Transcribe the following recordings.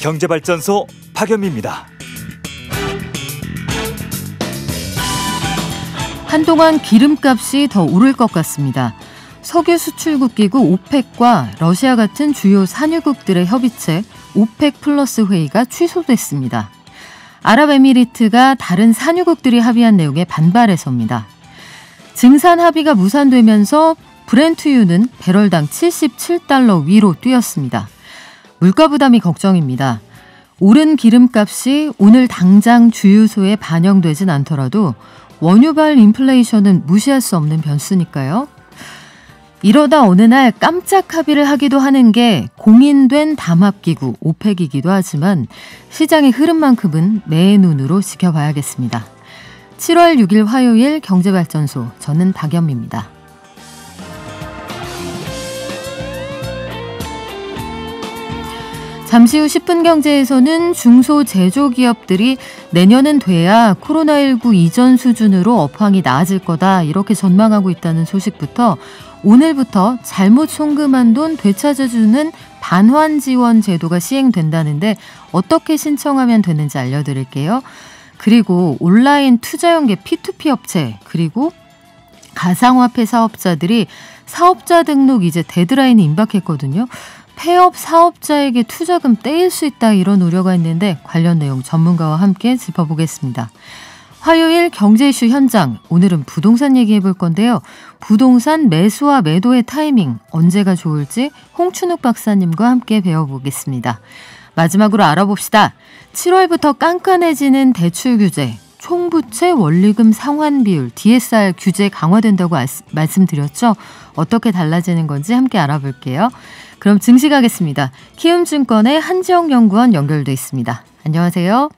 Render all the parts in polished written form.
경제발전소 박연미입니다. 한동안 기름값이 더 오를 것 같습니다. 석유 수출국 기구 오펙과 러시아 같은 주요 산유국들의 협의체 오펙 플러스 회의가 취소됐습니다. 아랍에미리트가 다른 산유국들이 합의한 내용에 반발해서입니다. 증산 합의가 무산되면서 브렌트유는 배럴당 $77 위로 뛰었습니다. 물가 부담이 걱정입니다. 오른 기름값이 오늘 당장 주유소에 반영되진 않더라도 원유발 인플레이션은 무시할 수 없는 변수니까요. 이러다 어느 날 깜짝 합의를 하기도 하는 게 공인된 담합기구 오펙이기도 하지만 시장의 흐름만큼은 매의 눈으로 지켜봐야겠습니다. 7월 6일 화요일 경제발전소, 저는 박연미입니다. 잠시 후 10분 경제에서는 중소제조기업들이 내년은 돼야 코로나19 이전 수준으로 업황이 나아질 거다 이렇게 전망하고 있다는 소식부터 오늘부터 잘못 송금한 돈 되찾아주는 반환 지원 제도가 시행된다는데 어떻게 신청하면 되는지 알려드릴게요. 그리고 온라인 투자연계 P2P 업체 그리고 가상화폐 사업자들이 사업자 등록 이제 데드라인이 임박했거든요. 폐업 사업자에게 투자금 떼일 수 있다 이런 우려가 있는데 관련 내용 전문가와 함께 짚어보겠습니다. 화요일 경제 이슈 현장, 오늘은 부동산 얘기해 볼 건데요. 부동산 매수와 매도의 타이밍 언제가 좋을지 홍춘욱 박사님과 함께 배워보겠습니다. 마지막으로 알아봅시다. 7월부터 깐깐해지는 대출 규제, 총부채 원리금 상환 비율 DSR 규제 강화된다고 말씀드렸죠. 어떻게 달라지는 건지 함께 알아볼게요. 그럼 증시가겠습니다. 키움증권의 한지영 연구원 연결돼 있습니다. 안녕하세요.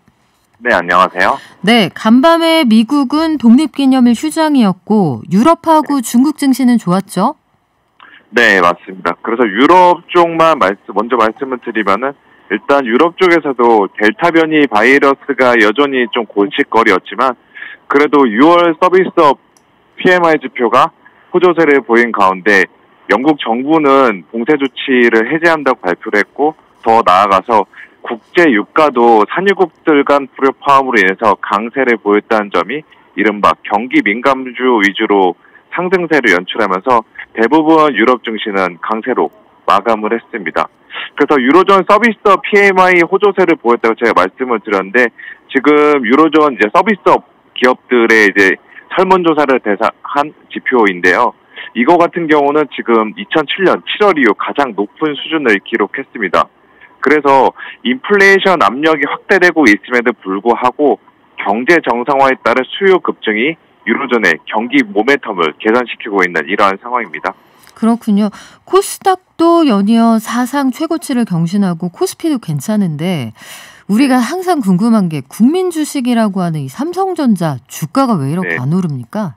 네, 안녕하세요. 네, 간밤에 미국은 독립기념일 휴장이었고 유럽하고 중국 증시는 좋았죠? 네, 맞습니다. 그래서 유럽 쪽만 먼저 말씀을 드리면은 일단 유럽 쪽에서도 델타 변이 바이러스가 여전히 좀 골칫거리였지만 그래도 6월 서비스업 PMI 지표가 호조세를 보인 가운데 영국 정부는 봉쇄 조치를 해제한다고 발표를 했고 더 나아가서 국제 유가도 산유국들 간 불협화음으로 인해서 강세를 보였다는 점이 이른바 경기 민감주 위주로 상승세를 연출하면서 대부분 유럽 증시는 강세로 마감을 했습니다. 그래서 유로존 서비스업 PMI 호조세를 보였다고 제가 말씀을 드렸는데 지금 유로존 이제 서비스업 기업들의 이제 설문조사를 대상한 지표인데요. 이거 같은 경우는 지금 2007년 7월 이후 가장 높은 수준을 기록했습니다. 그래서 인플레이션 압력이 확대되고 있음에도 불구하고 경제 정상화에 따른 수요 급증이 유로존의 경기 모멘텀을 개선시키고 있는 이러한 상황입니다. 그렇군요. 코스닥도 연이어 사상 최고치를 경신하고 코스피도 괜찮은데 우리가 항상 궁금한 게 국민 주식이라고 하는 이 삼성전자 주가가 왜 이렇게 안 오릅니까?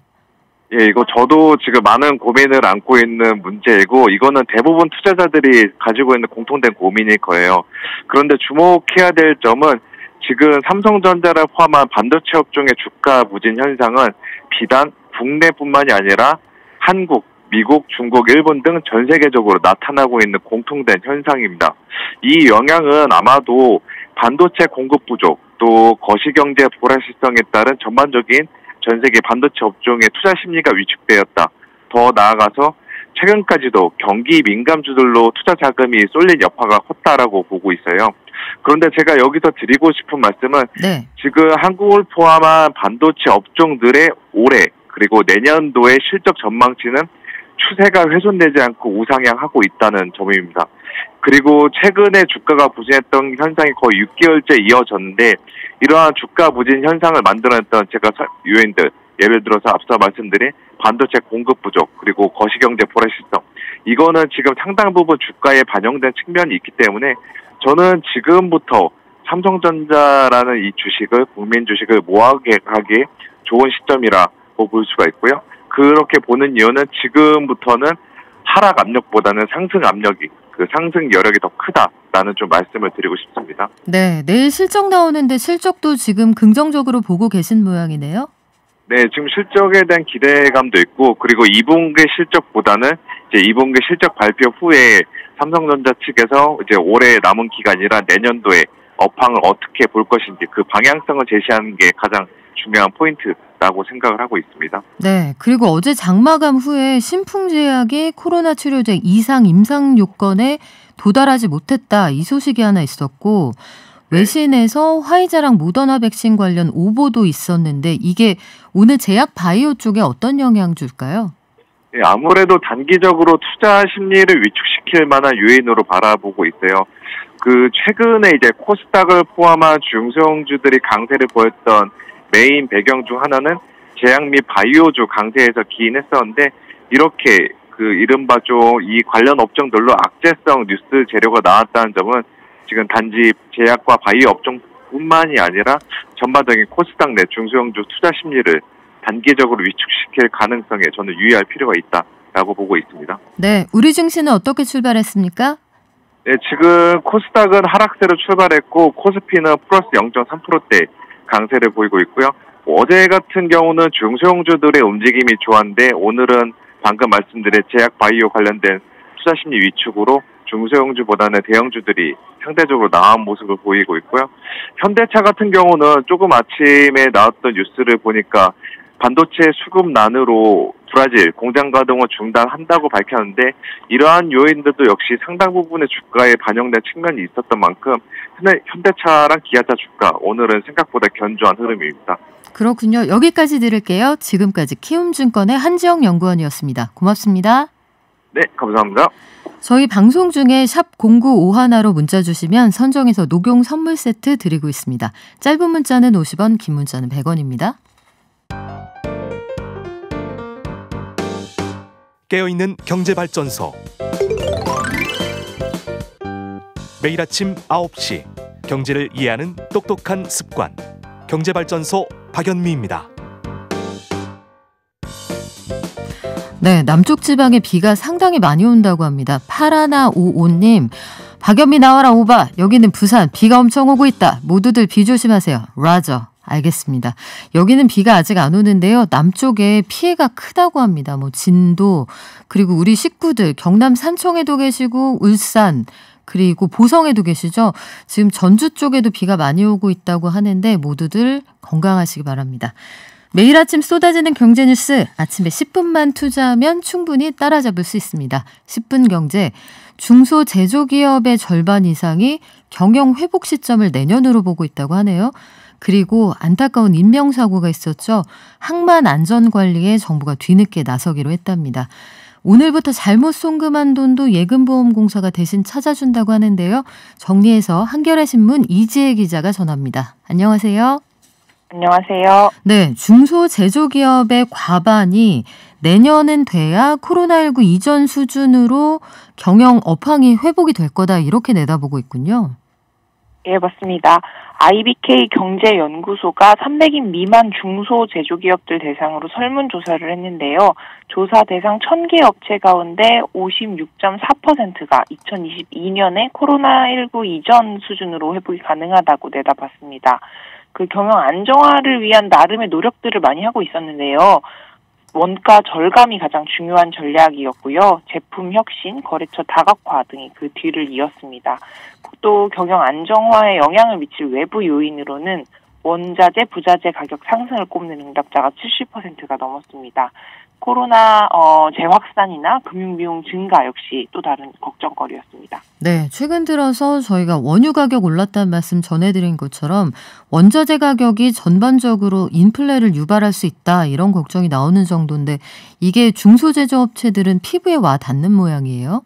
예, 이거 저도 지금 많은 고민을 안고 있는 문제이고 이거는 대부분 투자자들이 가지고 있는 공통된 고민일 거예요. 그런데 주목해야 될 점은 지금 삼성전자를 포함한 반도체 업종의 주가 부진 현상은 비단 국내뿐만이 아니라 한국, 미국, 중국, 일본 등 전 세계적으로 나타나고 있는 공통된 현상입니다. 이 영향은 아마도 반도체 공급 부족, 또 거시경제 불확실성에 따른 전반적인 전 세계 반도체 업종의 투자 심리가 위축되었다. 더 나아가서 최근까지도 경기 민감주들로 투자 자금이 쏠린 여파가 컸다라고 보고 있어요. 그런데 제가 여기서 드리고 싶은 말씀은 지금 한국을 포함한 반도체 업종들의 올해 그리고 내년도의 실적 전망치는 추세가 훼손되지 않고 우상향하고 있다는 점입니다. 그리고 최근에 주가가 부진했던 현상이 거의 6개월째 이어졌는데 이러한 주가 부진 현상을 만들어냈던 요인들, 예를 들어서 앞서 말씀드린 반도체 공급 부족 그리고 거시경제 불확실성 이거는 지금 상당 부분 주가에 반영된 측면이 있기 때문에 저는 지금부터 삼성전자라는 이 주식을 국민 주식을 모아가기에 좋은 시점이라고 볼 수가 있고요. 그렇게 보는 이유는 지금부터는 하락 압력보다는 상승 압력이 그 상승 여력이 더 크다라는 좀 말씀을 드리고 싶습니다. 네, 내일 실적 나오는데 실적도 지금 긍정적으로 보고 계신 모양이네요. 네, 지금 실적에 대한 기대감도 있고 그리고 2분기 실적보다는 이제 2분기 실적 발표 후에 삼성전자 측에서 이제 올해 남은 기간이라 내년도에 업황을 어떻게 볼 것인지 그 방향성을 제시하는 게 가장 중요한 포인트라고 생각을 하고 있습니다. 네. 그리고 어제 장마감 후에 신풍제약이 코로나 치료제 이상 임상 요건에 도달하지 못했다. 이 소식이 하나 있었고 외신에서 화이자랑 모더나 백신 관련 오보도 있었는데 이게 오늘 제약 바이오 쪽에 어떤 영향 줄까요? 네, 아무래도 단기적으로 투자 심리를 위축시킬 만한 요인으로 바라보고 있어요. 그 최근에 이제 코스닥을 포함한 중소형주들이 강세를 보였던 메인 배경 중 하나는 제약 및 바이오주 강세에서 기인했었는데 이렇게 그 이른바 좀 이 관련 업종들로 악재성 뉴스 재료가 나왔다는 점은 지금 단지 제약과 바이오 업종뿐만이 아니라 전반적인 코스닥 내 중소형주 투자 심리를 단기적으로 위축시킬 가능성에 저는 유의할 필요가 있다라고 보고 있습니다. 네, 우리 증시는 어떻게 출발했습니까? 네, 지금 코스닥은 하락세로 출발했고 코스피는 플러스 0.3%대 강세를 보이고 있고요. 어제 같은 경우는 중소형주들의 움직임이 좋았는데 오늘은 방금 말씀드린 제약 바이오 관련된 투자 심리 위축으로 중소형주보다는 대형주들이 상대적으로 나은 모습을 보이고 있고요. 현대차 같은 경우는 조금 아침에 나왔던 뉴스를 보니까 반도체 수급난으로 브라질 공장 가동을 중단한다고 밝혔는데 이러한 요인들도 역시 상당 부분의 주가에 반영된 측면이 있었던 만큼 현대차랑 기아차 주가 오늘은 생각보다 견조한 흐름입니다. 그렇군요. 여기까지 들을게요. 지금까지 키움증권의 한지영 연구원이었습니다. 고맙습니다. 네, 감사합니다. 저희 방송 중에 샵 0951로 문자 주시면 선정해서 녹용 선물 세트 드리고 있습니다. 짧은 문자는 50원, 긴 문자는 100원입니다. 깨어있는 경제발전소. 매일 아침 9시 경제를 이해하는 똑똑한 습관. 경제발전소 박연미입니다. 네, 남쪽 지방에 비가 상당히 많이 온다고 합니다. 파라나55님, 박연미 나와라 오바. 여기는 부산 비가 엄청 오고 있다. 모두들 비 조심하세요. 라저. 알겠습니다. 여기는 비가 아직 안 오는데요. 남쪽에 피해가 크다고 합니다. 진도 그리고 우리 식구들 경남 산청에도 계시고 울산 그리고 보성에도 계시죠. 지금 전주 쪽에도 비가 많이 오고 있다고 하는데 모두들 건강하시기 바랍니다. 매일 아침 쏟아지는 경제 뉴스 아침에 10분만 투자하면 충분히 따라잡을 수 있습니다. 10분 경제 중소제조기업의 절반 이상이 경영 회복 시점을 내년으로 보고 있다고 하네요. 그리고 안타까운 인명사고가 있었죠. 항만 안전관리에 정부가 뒤늦게 나서기로 했답니다. 오늘부터 잘못 송금한 돈도 예금보험공사가 대신 찾아준다고 하는데요. 정리해서 한겨레 신문 이지혜 기자가 전합니다. 안녕하세요. 안녕하세요. 네, 중소제조기업의 과반이 내년은 돼야 코로나19 이전 수준으로 경영 업황이 회복이 될 거다 이렇게 내다보고 있군요. 예, 맞습니다. IBK 경제연구소가 300인 미만 중소제조기업들 대상으로 설문조사를 했는데요. 조사 대상 1000개 업체 가운데 56.4%가 2022년에 코로나19 이전 수준으로 회복이 가능하다고 내다봤습니다. 그 경영 안정화를 위한 나름의 노력들을 많이 하고 있었는데요. 원가 절감이 가장 중요한 전략이었고요. 제품 혁신, 거래처 다각화 등이 그 뒤를 이었습니다. 또 경영 안정화에 영향을 미칠 외부 요인으로는 원자재, 부자재 가격 상승을 꼽는 응답자가 70%가 넘었습니다. 코로나 재확산이나 금융비용 증가 역시 또 다른 걱정거리였습니다. 네, 최근 들어서 저희가 원유 가격 올랐다는 말씀 전해드린 것처럼 원자재 가격이 전반적으로 인플레를 유발할 수 있다 이런 걱정이 나오는 정도인데 이게 중소제조업체들은 피부에 와 닿는 모양이에요?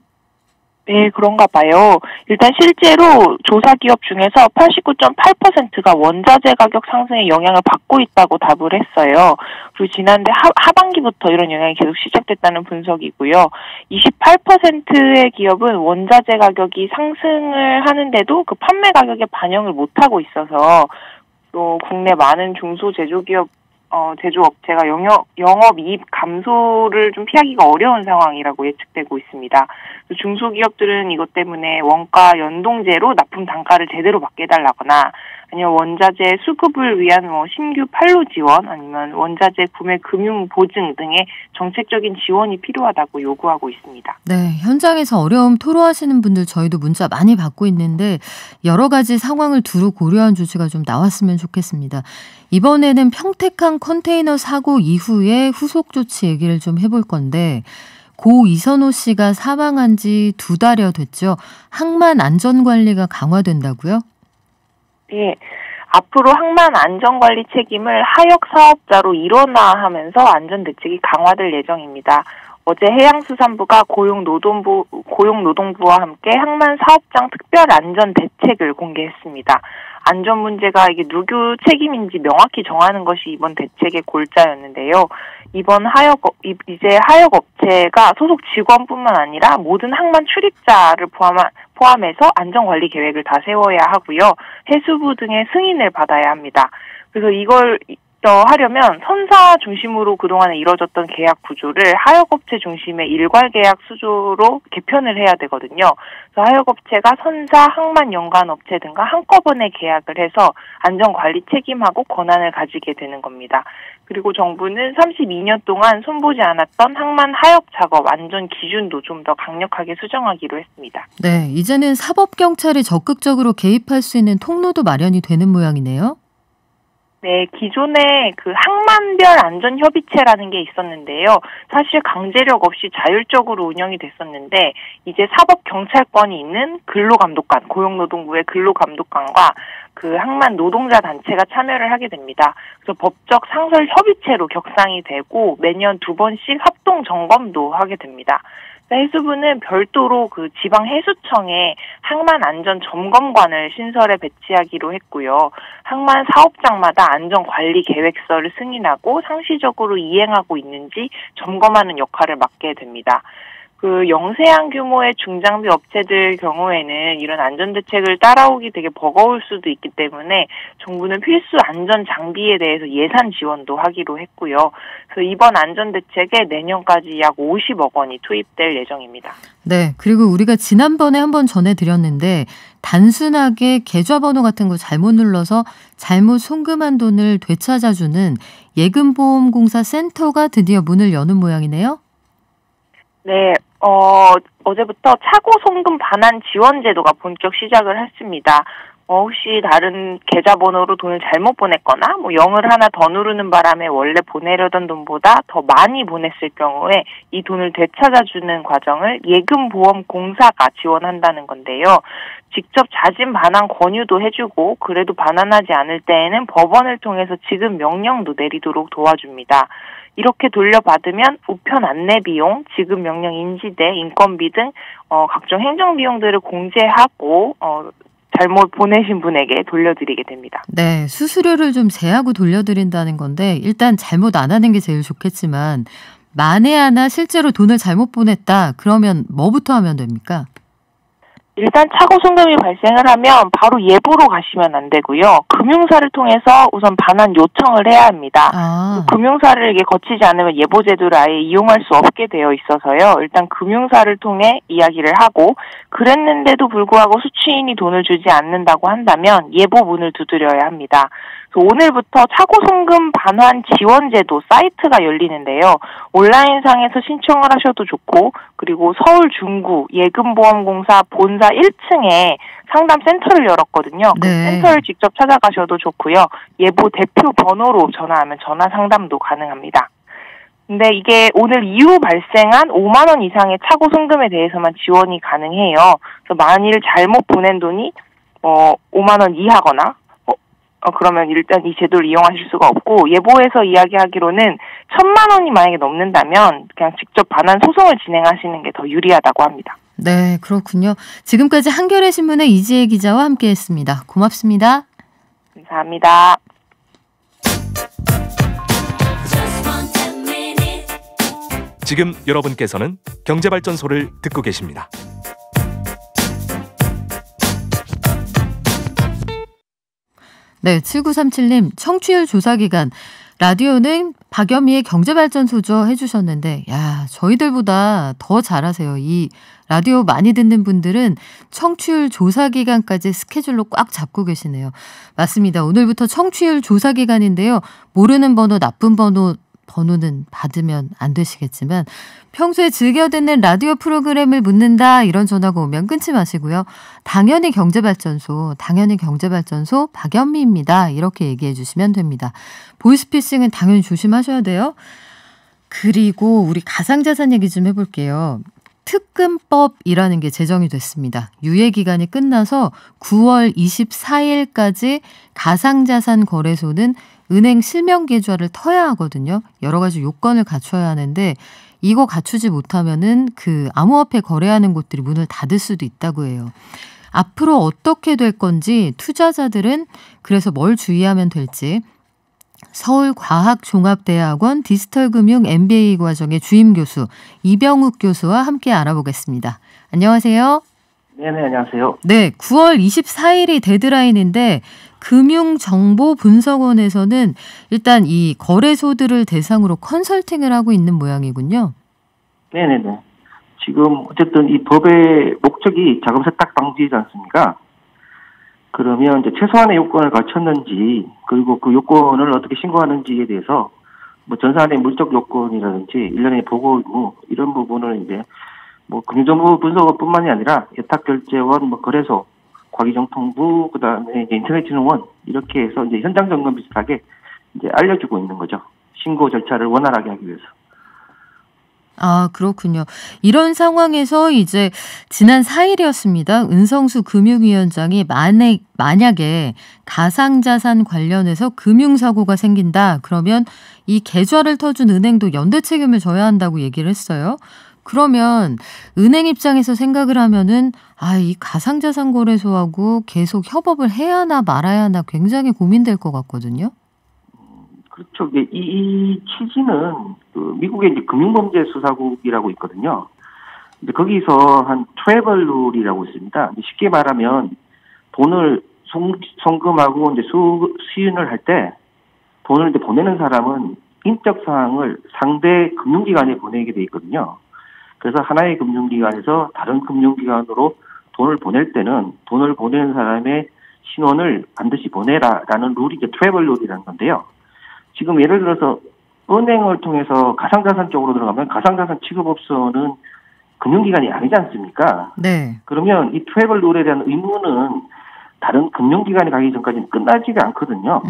네, 그런가 봐요. 일단 실제로 조사 기업 중에서 89.8%가 원자재 가격 상승에 영향을 받고 있다고 답을 했어요. 그리고 지난해 하반기부터 이런 영향이 계속 시작됐다는 분석이고요. 28%의 기업은 원자재 가격이 상승을 하는데도 그 판매 가격에 반영을 못하고 있어서 또 국내 많은 중소제조기업 제조업체가 영업이익 감소를 좀 피하기가 어려운 상황이라고 예측되고 있습니다. 중소기업들은 이것 때문에 원가 연동제로 납품 단가를 제대로 받게 해달라거나 아니면 원자재 수급을 위한 신규 판로 지원 아니면 원자재 구매 금융 보증 등의 정책적인 지원이 필요하다고 요구하고 있습니다. 네, 현장에서 어려움 토로하시는 분들 저희도 문자 많이 받고 있는데 여러 가지 상황을 두루 고려한 조치가 좀 나왔으면 좋겠습니다. 이번에는 평택항 컨테이너 사고 이후에 후속 조치 얘기를 좀 해볼 건데 고 이선호 씨가 사망한 지 2달여 됐죠. 항만 안전관리가 강화된다고요? 네. 앞으로 항만 안전관리 책임을 하역 사업자로 일원화하면서 안전대책이 강화될 예정입니다. 어제 해양수산부가 고용노동부와 함께 항만 사업장 특별 안전 대책을 공개했습니다. 안전 문제가 이게 누구 책임인지 명확히 정하는 것이 이번 대책의 골자였는데요. 이제 하역 업체가 소속 직원뿐만 아니라 모든 항만 출입자를 포함해서 안전관리 계획을 다 세워야 하고요. 해수부 등의 승인을 받아야 합니다. 그래서 이걸 하려면 선사 중심으로 그동안 이뤄졌던 계약 구조를 하역업체 중심의 일괄 계약 수조로 개편을 해야 되거든요. 그래서 하역업체가 선사, 항만 연관업체 등과 한꺼번에 계약을 해서 안전관리 책임하고 권한을 가지게 되는 겁니다. 그리고 정부는 32년 동안 손보지 않았던 항만 하역 작업 안전 기준도 좀 더 강력하게 수정하기로 했습니다. 네, 이제는 사법경찰이 적극적으로 개입할 수 있는 통로도 마련이 되는 모양이네요. 네, 기존에 그 항만별 안전협의체라는 게 있었는데요. 사실 강제력 없이 자율적으로 운영이 됐었는데 이제 사법경찰권이 있는 근로감독관, 고용노동부의 근로감독관과 그 항만 노동자 단체가 참여를 하게 됩니다. 그래서 법적 상설 협의체로 격상이 되고 매년 2번씩 합동 점검도 하게 됩니다. 해수부는 별도로 그 지방 해수청에 항만 안전 점검관을 신설해 배치하기로 했고요. 항만 사업장마다 안전 관리 계획서를 승인하고 상시적으로 이행하고 있는지 점검하는 역할을 맡게 됩니다. 그 영세한 규모의 중장비 업체들 경우에는 이런 안전대책을 따라오기 되게 버거울 수도 있기 때문에 정부는 필수 안전 장비에 대해서 예산 지원도 하기로 했고요. 그래서 이번 안전대책에 내년까지 약 50억 원이 투입될 예정입니다. 네, 그리고 우리가 지난번에 한번 전해드렸는데 단순하게 계좌번호 같은 거 잘못 눌러서 잘못 송금한 돈을 되찾아주는 예금보험공사 센터가 드디어 문을 여는 모양이네요. 네, 어제부터 차고 송금 반환 지원 제도가 본격 시작을 했습니다. 혹시 다른 계좌번호로 돈을 잘못 보냈거나 0을 하나 더 누르는 바람에 원래 보내려던 돈보다 더 많이 보냈을 경우에 이 돈을 되찾아주는 과정을 예금보험공사가 지원한다는 건데요. 직접 자진 반환 권유도 해주고 그래도 반환하지 않을 때에는 법원을 통해서 지급 명령도 내리도록 도와줍니다. 이렇게 돌려받으면 우편 안내 비용, 지급 명령 인지대, 인건비 등 각종 행정 비용들을 공제하고 잘못 보내신 분에게 돌려드리게 됩니다. 네, 수수료를 좀 제하고 돌려드린다는 건데 일단 잘못 안 하는 게 제일 좋겠지만 만에 하나 실제로 돈을 잘못 보냈다 그러면 뭐부터 하면 됩니까? 일단 차고 송금이 발생을 하면 바로 예보로 가시면 안 되고요. 금융사를 통해서 우선 반환 요청을 해야 합니다. 금융사를 거치지 않으면 예보 제도를 아예 이용할 수 없게 되어 있어서요. 일단 금융사를 통해 이야기를 하고 그랬는데도 불구하고 수취인이 돈을 주지 않는다고 한다면 예보문을 두드려야 합니다. 오늘부터 차고 송금 반환 지원 제도 사이트가 열리는데요. 온라인상에서 신청을 하셔도 좋고 그리고 서울 중구 예금보험공사 본사 1층에 상담 센터를 열었거든요. 그 센터를 직접 찾아가셔도 좋고요. 예보 대표 번호로 전화하면 전화 상담도 가능합니다. 근데 이게 오늘 이후 발생한 5만 원 이상의 차고 송금에 대해서만 지원이 가능해요. 그래서 만일 잘못 보낸 돈이 5만 원 이하거나 그러면 일단 이 제도를 이용하실 수가 없고 예보에서 이야기하기로는 1,000만 원이 만약에 넘는다면 그냥 직접 반환 소송을 진행하시는 게 더 유리하다고 합니다. 네, 그렇군요. 지금까지 한겨레 신문의 이지혜 기자와 함께했습니다. 고맙습니다. 감사합니다. 지금 여러분께서는 경제발전소를 듣고 계십니다. 네, 7937님 청취율 조사 기간 라디오는 박연미의 경제발전소죠 해주셨는데, 야, 저희들보다 더 잘하세요. 이 라디오 많이 듣는 분들은 청취율 조사 기간까지 스케줄로 꽉 잡고 계시네요. 맞습니다. 오늘부터 청취율 조사 기간인데요. 모르는 번호, 나쁜 번호는 받으면 안 되시겠지만 평소에 즐겨 듣는 라디오 프로그램을 묻는다 이런 전화가 오면 끊지 마시고요. 당연히 경제발전소 박연미입니다. 이렇게 얘기해 주시면 됩니다. 보이스피싱은 당연히 조심하셔야 돼요. 그리고 우리 가상자산 얘기 좀 해볼게요. 특금법이라는 게 제정이 됐습니다. 유예기간이 끝나서 9월 24일까지 가상자산 거래소는 은행 실명 계좌를 터야 하거든요. 여러 가지 요건을 갖춰야 하는데 이거 갖추지 못하면은 그 암호화폐 거래하는 곳들이 문을 닫을 수도 있다고 해요. 앞으로 어떻게 될 건지 투자자들은 그래서 뭘 주의하면 될지 서울과학종합대학원 디지털금융 MBA 과정의 주임 교수 이병욱 교수와 함께 알아보겠습니다. 안녕하세요. 네네, 안녕하세요. 네, 9월 24일이 데드라인인데 금융정보분석원에서는 일단 이 거래소들을 대상으로 컨설팅을 하고 있는 모양이군요. 네네네. 지금 어쨌든 이 법의 목적이 자금 세탁 방지이지 않습니까? 그러면 이제 최소한의 요건을 갖췄는지, 그리고 그 요건을 어떻게 신고하는지에 대해서 뭐 전산의 물적 요건이라든지 일련의 보고 의무 이런 부분을 이제 뭐 금융정보분석원뿐만이 아니라 예탁결제원, 뭐 거래소, 과기정통부, 그다음에 이제 인터넷진흥원 이렇게 해서 이제 현장 점검 비슷하게 이제 알려주고 있는 거죠. 신고 절차를 원활하게 하기 위해서. 아, 그렇군요. 이런 상황에서 이제 지난 4일이었습니다. 은성수 금융위원장이 만약에 가상자산 관련해서 금융사고가 생긴다. 그러면 이 계좌를 터준 은행도 연대 책임을 져야 한다고 얘기를 했어요. 그러면 은행 입장에서 생각을 하면은 이 가상자산 거래소하고 계속 협업을 해야 하나 말아야 하나 굉장히 고민될 것 같거든요. 그렇죠. 이 취지는 그 미국의 이제 금융범죄수사국이라고 있거든요. 근데 거기서 한 트래블 룰이라고 있습니다. 쉽게 말하면 돈을 송금하고 이제 수인을 할 때 돈을 이제 보내는 사람은 인적 사항을 상대 금융기관에 보내게 돼 있거든요. 그래서 하나의 금융기관에서 다른 금융기관으로 돈을 보낼 때는 돈을 보내는 사람의 신원을 반드시 보내라라는 룰이 이제 트래블 룰이라는 건데요. 지금 예를 들어서 은행을 통해서 가상자산 쪽으로 들어가면 가상자산 취급업소는 금융기관이 아니지 않습니까? 네. 그러면 이 트래블 룰에 대한 의무는 다른 금융기관에 가기 전까지는 끝나지가 않거든요.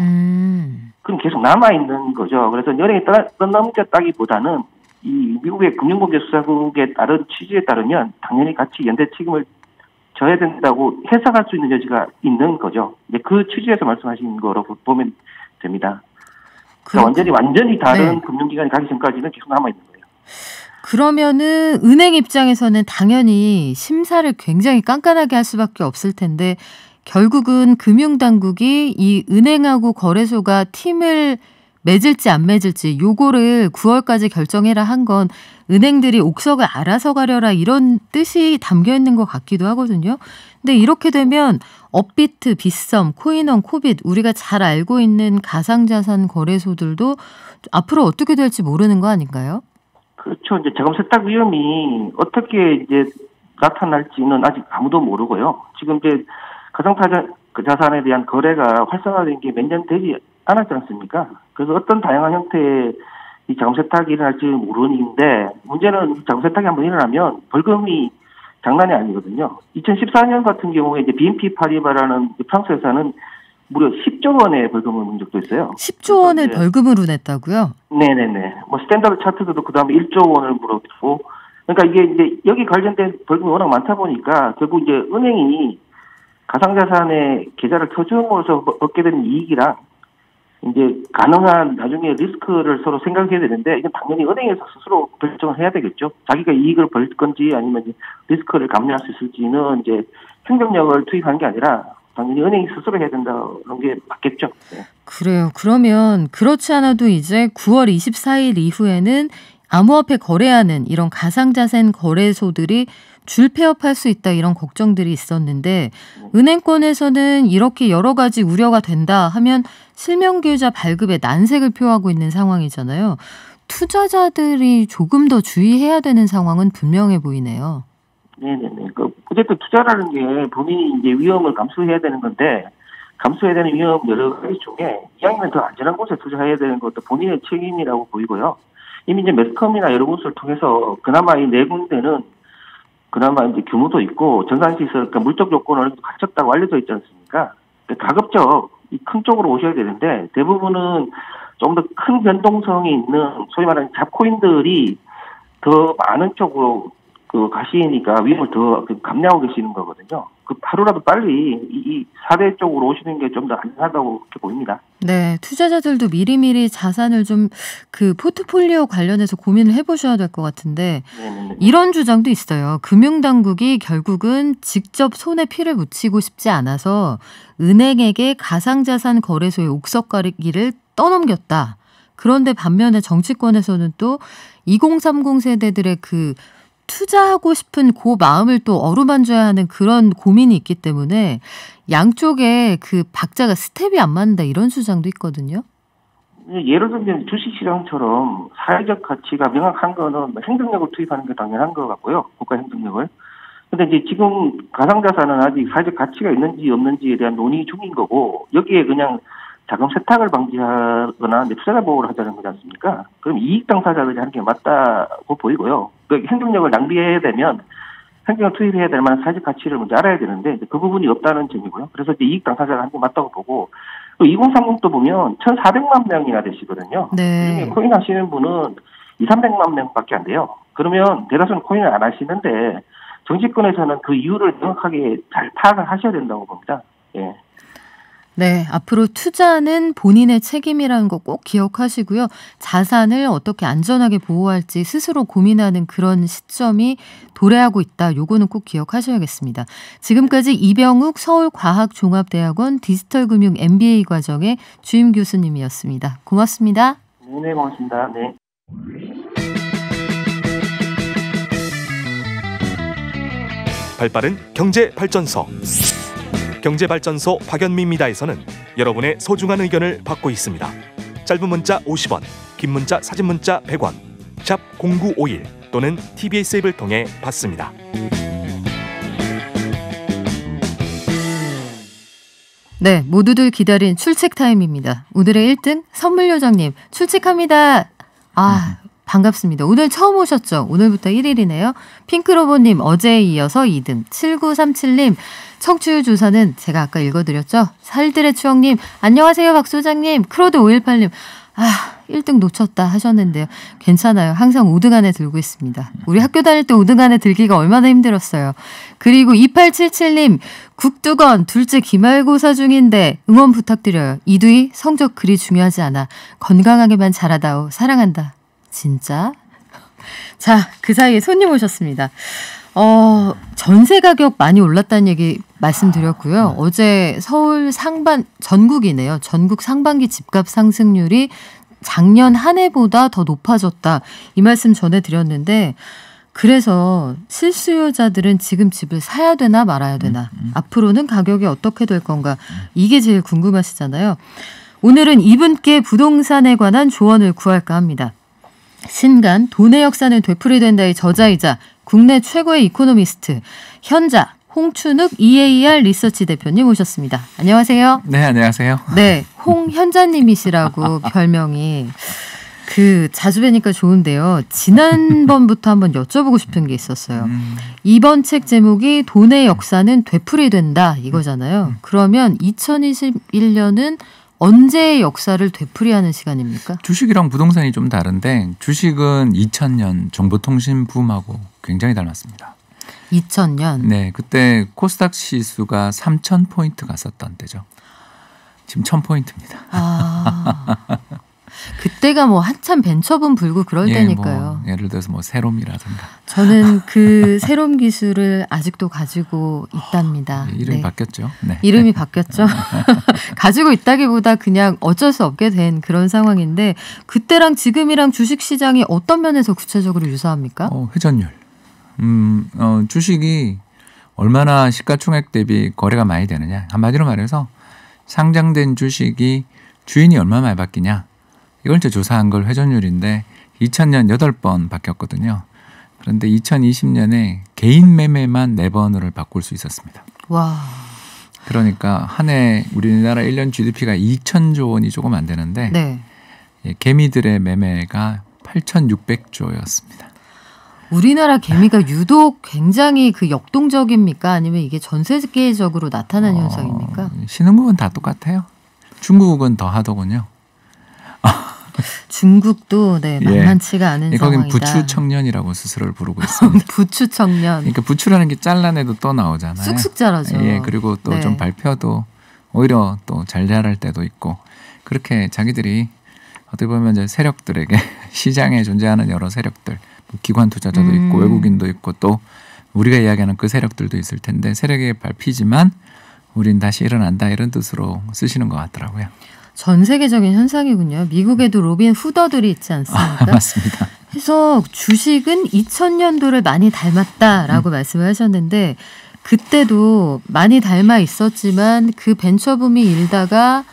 그럼 계속 남아있는 거죠. 그래서 연행이 떠넘겼다기보다는 이 미국의 금융범죄수사국에 따른 취지에 따르면 당연히 같이 연대 책임을 져야 된다고 해석할 수 있는 여지가 있는 거죠. 이제 그 취지에서 말씀하신 거로 보면 됩니다. 그러니까 완전히 다른 네. 금융기관에 가기 전까지는 계속 남아있는 거예요. 그러면은 은행 입장에서는 당연히 심사를 굉장히 깐깐하게 할 수밖에 없을 텐데 결국은 금융당국이 이 은행하고 거래소가 팀을 맺을지 안 맺을지 요거를 9월까지 결정해라 한 건 은행들이 옥석을 알아서 가려라 이런 뜻이 담겨 있는 것 같기도 하거든요. 근데 이렇게 되면 업비트, 빗썸, 코인원, 코빗 우리가 잘 알고 있는 가상자산 거래소들도 앞으로 어떻게 될지 모르는 거 아닌가요? 그렇죠. 이제 자금 세탁 위험이 어떻게 이제 나타날지는 아직 아무도 모르고요. 지금 이제 가상자산에 대한 거래가 활성화된 게 몇 년 되지 않았지 않습니까? 그래서 어떤 다양한 형태의 이 자금 세탁이 일어날지 모르는데 문제는 자금 세탁이 한번 일어나면 벌금이 장난이 아니거든요. 2014년 같은 경우에 이제 BNP 파리바라는 프랑스 회사는 무려 10조 원의 벌금을 문 적도 있어요. 10조 원을 벌금으로 냈다고요? 네네네. 뭐 스탠다드 차트도 그 다음에 1조 원을 물었고, 그러니까 이게 이제 여기 관련된 벌금이 워낙 많다 보니까 결국 이제 은행이 가상자산에 계좌를 켜줌으로써 얻게 되는 이익이랑 이제 가능한 나중에 리스크를 서로 생각해야 되는데 이건 당연히 은행에서 스스로 결정을 해야 되겠죠. 자기가 이익을 벌 건지 아니면 리스크를 감내할 수 있을지는 이제 행정력을 투입하는 게 아니라 당연히 은행이 스스로 해야 된다는 게 맞겠죠. 네. 그래요. 그러면 그렇지 않아도 이제 9월 24일 이후에는 암호화폐 거래하는 이런 가상자산 거래소들이 줄폐업할 수 있다 이런 걱정들이 있었는데 은행권에서는 이렇게 여러 가지 우려가 된다 하면 실명기유자 발급에 난색을 표하고 있는 상황이잖아요. 투자자들이 조금 더 주의해야 되는 상황은 분명해 보이네요. 네네네. 어쨌든 투자라는 게 본인이 이제 위험을 감수해야 되는 건데, 감수해야 되는 위험 여러 가지 중에 이왕이면 더 안전한 곳에 투자해야 되는 것도 본인의 책임이라고 보이고요. 이미 이제 매스컴이나 여러 곳을 통해서 그나마 이 네 군데는 그나마 이제 규모도 있고 전산시설, 그러니까 물적 요건을 갖췄다고 알려져 있지 않습니까? 가급적 이 큰 쪽으로 오셔야 되는데 대부분은 좀 더 큰 변동성이 있는 소위 말하는 잡코인들이 더 많은 쪽으로 가시니까 위험을 더 감내하고 계시는 거거든요. 하루라도 빨리 이 4대 쪽으로 오시는 게 좀 더 안전하다고 그렇게 보입니다. 네, 투자자들도 미리미리 자산을 좀 포트폴리오 관련해서 고민을 해보셔야 될 것 같은데 네네네. 이런 주장도 있어요. 금융당국이 결국은 직접 손에 피를 묻히고 싶지 않아서 은행에게 가상자산 거래소의 옥석가리기를 떠넘겼다. 그런데 반면에 정치권에서는 또 2030 세대들의 투자하고 싶은 그 마음을 또 어루만져야 하는 그런 고민이 있기 때문에 양쪽에 박자가 스텝이 안 맞는다 이런 주장도 있거든요. 예를 들면 주식시장처럼 사회적 가치가 명확한 거는 행정력을 투입하는 게 당연한 것 같고요. 국가 행정력을. 근데 이제 지금 가상자산은 아직 사회적 가치가 있는지 없는지에 대한 논의 중인 거고 여기에 그냥 자금 세탁을 방지하거나 투자자 보호를 하자는 거지 않습니까? 그럼 이익 당사자들이 하는 게 맞다고 보이고요. 행정력을 낭비해야 되면 행정을 투입해야 될 만한 사회적 가치를 먼저 알아야 되는데 그 부분이 없다는 점이고요. 그래서 이제 이익 당사자가 하는 게 맞다고 보고 2030도 보면 1,400만 명이나 되시거든요. 네. 그중에 코인 하시는 분은 200~300만 명밖에 안 돼요. 그러면 대다수는 코인을 안 하시는데 정치권에서는 그 이유를 명확하게 잘 파악을 하셔야 된다고 봅니다. 예. 네, 앞으로 투자는 본인의 책임이라는 거 꼭 기억하시고요. 자산을 어떻게 안전하게 보호할지 스스로 고민하는 그런 시점이 도래하고 있다. 요거는 꼭 기억하셔야겠습니다. 지금까지 이병욱 서울과학종합대학원 디지털금융 MBA 과정의 주임 교수님이었습니다. 고맙습니다. 네, 고맙습니다. 네. 발빠른 경제발전소. 경제발전소 박연미입니다에서는 여러분의 소중한 의견을 받고 있습니다. 짧은 문자 50원, 긴 문자 사진 문자 100원, 샵 0951 또는 TBS 앱을 통해 받습니다. 네, 모두들 기다린 출첵 타임입니다. 오늘의 1등 선물요정님 출첵합니다. 반갑습니다. 오늘 처음 오셨죠? 오늘부터 1일이네요. 핑크로보님 어제에 이어서 2등. 7937님 청취율 조사는 제가 아까 읽어드렸죠? 살들의 추억님 안녕하세요 박소장님. 크로드 518님 1등 놓쳤다 하셨는데요. 괜찮아요. 항상 5등 안에 들고 있습니다. 우리 학교 다닐 때 5등 안에 들기가 얼마나 힘들었어요. 그리고 2877님 국두건 둘째 기말고사 중인데 응원 부탁드려요. 이두희 성적 그리 중요하지 않아. 건강하게만 자라다오. 사랑한다. 진짜? 자, 그 사이에 손님 오셨습니다. 전세 가격 많이 올랐다는 얘기 말씀드렸고요. 어제 서울 전국이네요. 전국 상반기 집값 상승률이 작년 한 해보다 더 높아졌다. 이 말씀 전해드렸는데 그래서 실수요자들은 지금 집을 사야 되나 말아야 되나. 앞으로는 가격이 어떻게 될 건가. 이게 제일 궁금하시잖아요. 오늘은 이분께 부동산에 관한 조언을 구할까 합니다. 신간 돈의 역사는 되풀이된다의 저자이자 국내 최고의 이코노미스트 현자 홍춘욱 EAR 리서치 대표님 오셨습니다. 안녕하세요. 네, 안녕하세요. 네, 홍현자님이시라고 별명이 자주 뵈니까 좋은데요. 지난번부터 한번 여쭤보고 싶은 게 있었어요. 이번 책 제목이 돈의 역사는 되풀이된다 이거잖아요. 그러면 2021년은 언제의 역사를 되풀이하는 시간입니까? 주식이랑 부동산이 좀 다른데 주식은 2000년 정보통신 붐하고 굉장히 닮았습니다. 2000년? 네, 그때 코스닥 지수가 3000포인트 갔었던 때죠. 지금 1000포인트입니다. 그때가 한참 벤처붐 불고 그럴 때니까요. 예를 들어서 세롬이라든가. 저는 그 세롬 기술을 아직도 가지고 있답니다. 이름이 바뀌었죠. 네. 이름이 바뀌었죠. 가지고 있다기보다 그냥 어쩔 수 없게 된 그런 상황인데 그때랑 지금이랑 주식시장이 어떤 면에서 구체적으로 유사합니까? 회전율. 주식이 얼마나 시가총액 대비 거래가 많이 되느냐. 한마디로 말해서 상장된 주식이 주인이 얼마 많이 바뀌냐? 이걸 이제 조사한 걸 회전율인데 2000년 8번 바뀌었거든요. 그런데 2020년에 개인 매매만 4번을 바꿀 수 있었습니다. 와. 그러니까 한 해 우리나라 1년 GDP가 2천조 원이 조금 안 되는데 네. 개미들의 매매가 8,600조였습니다. 우리나라 개미가 유독 굉장히 그 역동적입니까? 아니면 이게 전 세계적으로 나타난 현상입니까? 신흥국은 다 똑같아요. 중국은 더 하더군요. 중국도 네, 만만치가 않은 거긴 상황이다. 부추 청년이라고 스스로를 부르고 있습니다. 부추 청년. 그러니까 부추라는 게 잘라내도 또 나오잖아요. 쑥쑥 자라죠. 예, 그리고 또 좀 발표도 오히려 또 잘 자랄 때도 있고 그렇게 자기들이 어떻게 보면 이제 세력들에게 시장에 존재하는 여러 세력들, 기관 투자자도 있고 외국인도 있고 또 우리가 이야기하는 그 세력들도 있을 텐데 세력에 밟히지만 우린 다시 일어난다 이런 뜻으로 쓰시는 것 같더라고요. 전 세계적인 현상이군요. 미국에도 로빈 후더들이 있지 않습니까? 맞습니다. 그래서 주식은 2000년도를 많이 닮았다라고 말씀을 하셨는데 그때도 많이 닮아 있었지만 그 벤처붐이 일다가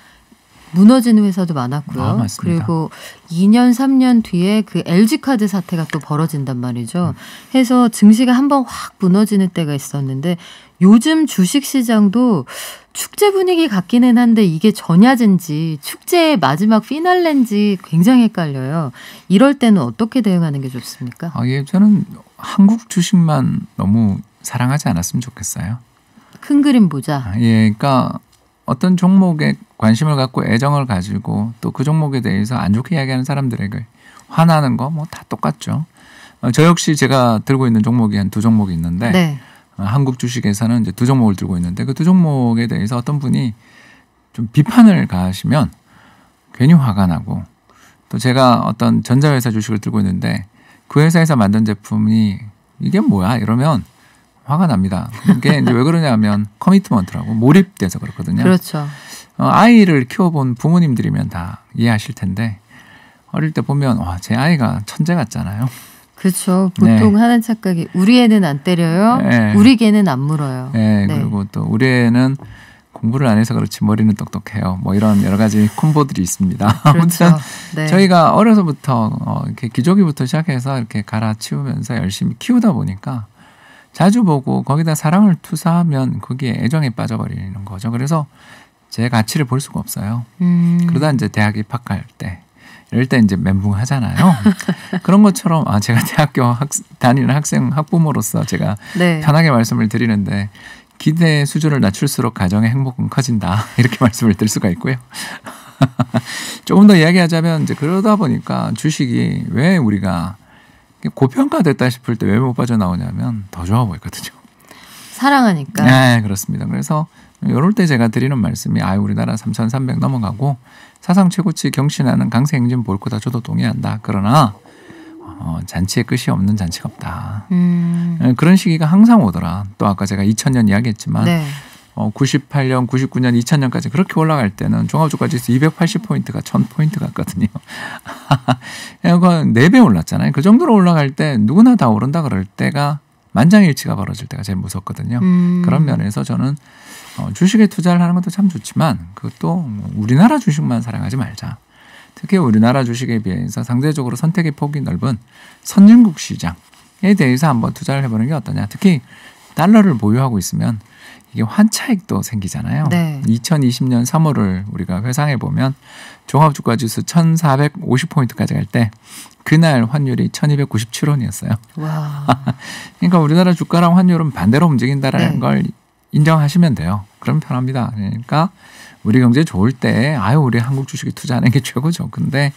무너지는 회사도 많았고요. 맞습니다. 그리고 2년, 3년 뒤에 그 LG카드 사태가 또 벌어진단 말이죠. 해서 증시가 한번 확 무너지는 때가 있었는데 요즘 주식시장도 축제 분위기 같기는 한데 이게 전야제인지 축제의 마지막 피날레인지 굉장히 헷갈려요. 이럴 때는 어떻게 대응하는 게 좋습니까? 예, 저는 한국 주식만 너무 사랑하지 않았으면 좋겠어요. 큰 그림 보자. 예, 그러니까 어떤 종목에 관심을 갖고 애정을 가지고 또 그 종목에 대해서 안 좋게 이야기하는 사람들에게 화나는 거 뭐 다 똑같죠. 저 역시 제가 들고 있는 종목이 한 2종목이 있는데 네. 한국 주식에서는 이제 2종목을 들고 있는데 그 2종목에 대해서 어떤 분이 좀 비판을 가하시면 괜히 화가 나고 또 제가 어떤 전자회사 주식을 들고 있는데 그 회사에서 만든 제품이 이게 뭐야 이러면 화가 납니다. 이게 이제 왜 그러냐면 커미트먼트라고 몰입돼서 그렇거든요. 그렇죠. 아이를 키워본 부모님들이면 다 이해하실 텐데 어릴 때 보면 와, 제 아이가 천재 같잖아요. 그렇죠. 보통 하는 착각이 우리 애는 안 때려요. 우리 개는 안 물어요. 네, 그리고 또 우리 애는 공부를 안 해서 그렇지 머리는 똑똑해요. 뭐 이런 여러 가지 콤보들이 있습니다. 그렇죠. 아무튼 저희가 어려서부터 이렇게 기저귀부터 시작해서 이렇게 갈아치우면서 열심히 키우다 보니까 자주 보고 거기다 사랑을 투사하면 거기에 애정에 빠져버리는 거죠. 그래서 제 가치를 볼 수가 없어요. 그러다 이제 대학 입학할 때 이럴 때 이제 멘붕 하잖아요. 그런 것처럼 제가 대학교 다니는 학부모로서 제가 편하게 말씀을 드리는데 기대 수준을 낮출수록 가정의 행복은 커진다. 이렇게 말씀을 드릴 수가 있고요. 조금 더 이야기하자면 이제 그러다 보니까 주식이 왜 우리가 고평가됐다 싶을 때 왜 못 빠져나오냐면 더 좋아 보이거든요. 사랑하니까. 네, 그렇습니다. 그래서 이럴 때 제가 드리는 말씀이 우리나라 3,300 넘어가고 사상 최고치 경신하는 강세 행진 볼 거다 저도 동의한다. 그러나 잔치의 끝이 없는 잔치가 없다. 그런 시기가 항상 오더라. 또 아까 제가 2000년 이야기했지만 98년, 99년, 2000년까지 그렇게 올라갈 때는 종합주가지수 280포인트가 1000포인트 같거든요. 이건 4배 올랐잖아요. 그 정도로 올라갈 때 누구나 다 오른다 그럴 때가 만장일치가 벌어질 때가 제일 무섭거든요. 그런 면에서 저는 주식에 투자를 하는 것도 참 좋지만 그것도 우리나라 주식만 사랑하지 말자. 특히 우리나라 주식에 비해서 상대적으로 선택의 폭이 넓은 선진국 시장에 대해서 한번 투자를 해보는 게 어떠냐. 특히 달러를 보유하고 있으면 이게 환차익도 생기잖아요. 2020년 3월을 우리가 회상해 보면 종합주가지수 1450포인트까지 갈 때 그날 환율이 1297원이었어요. 와. 그러니까 우리나라 주가랑 환율은 반대로 움직인다라는 걸 인정하시면 돼요. 그럼 편합니다. 그러니까 우리 경제 좋을 때 우리 한국 주식에 투자하는 게 최고죠. 근데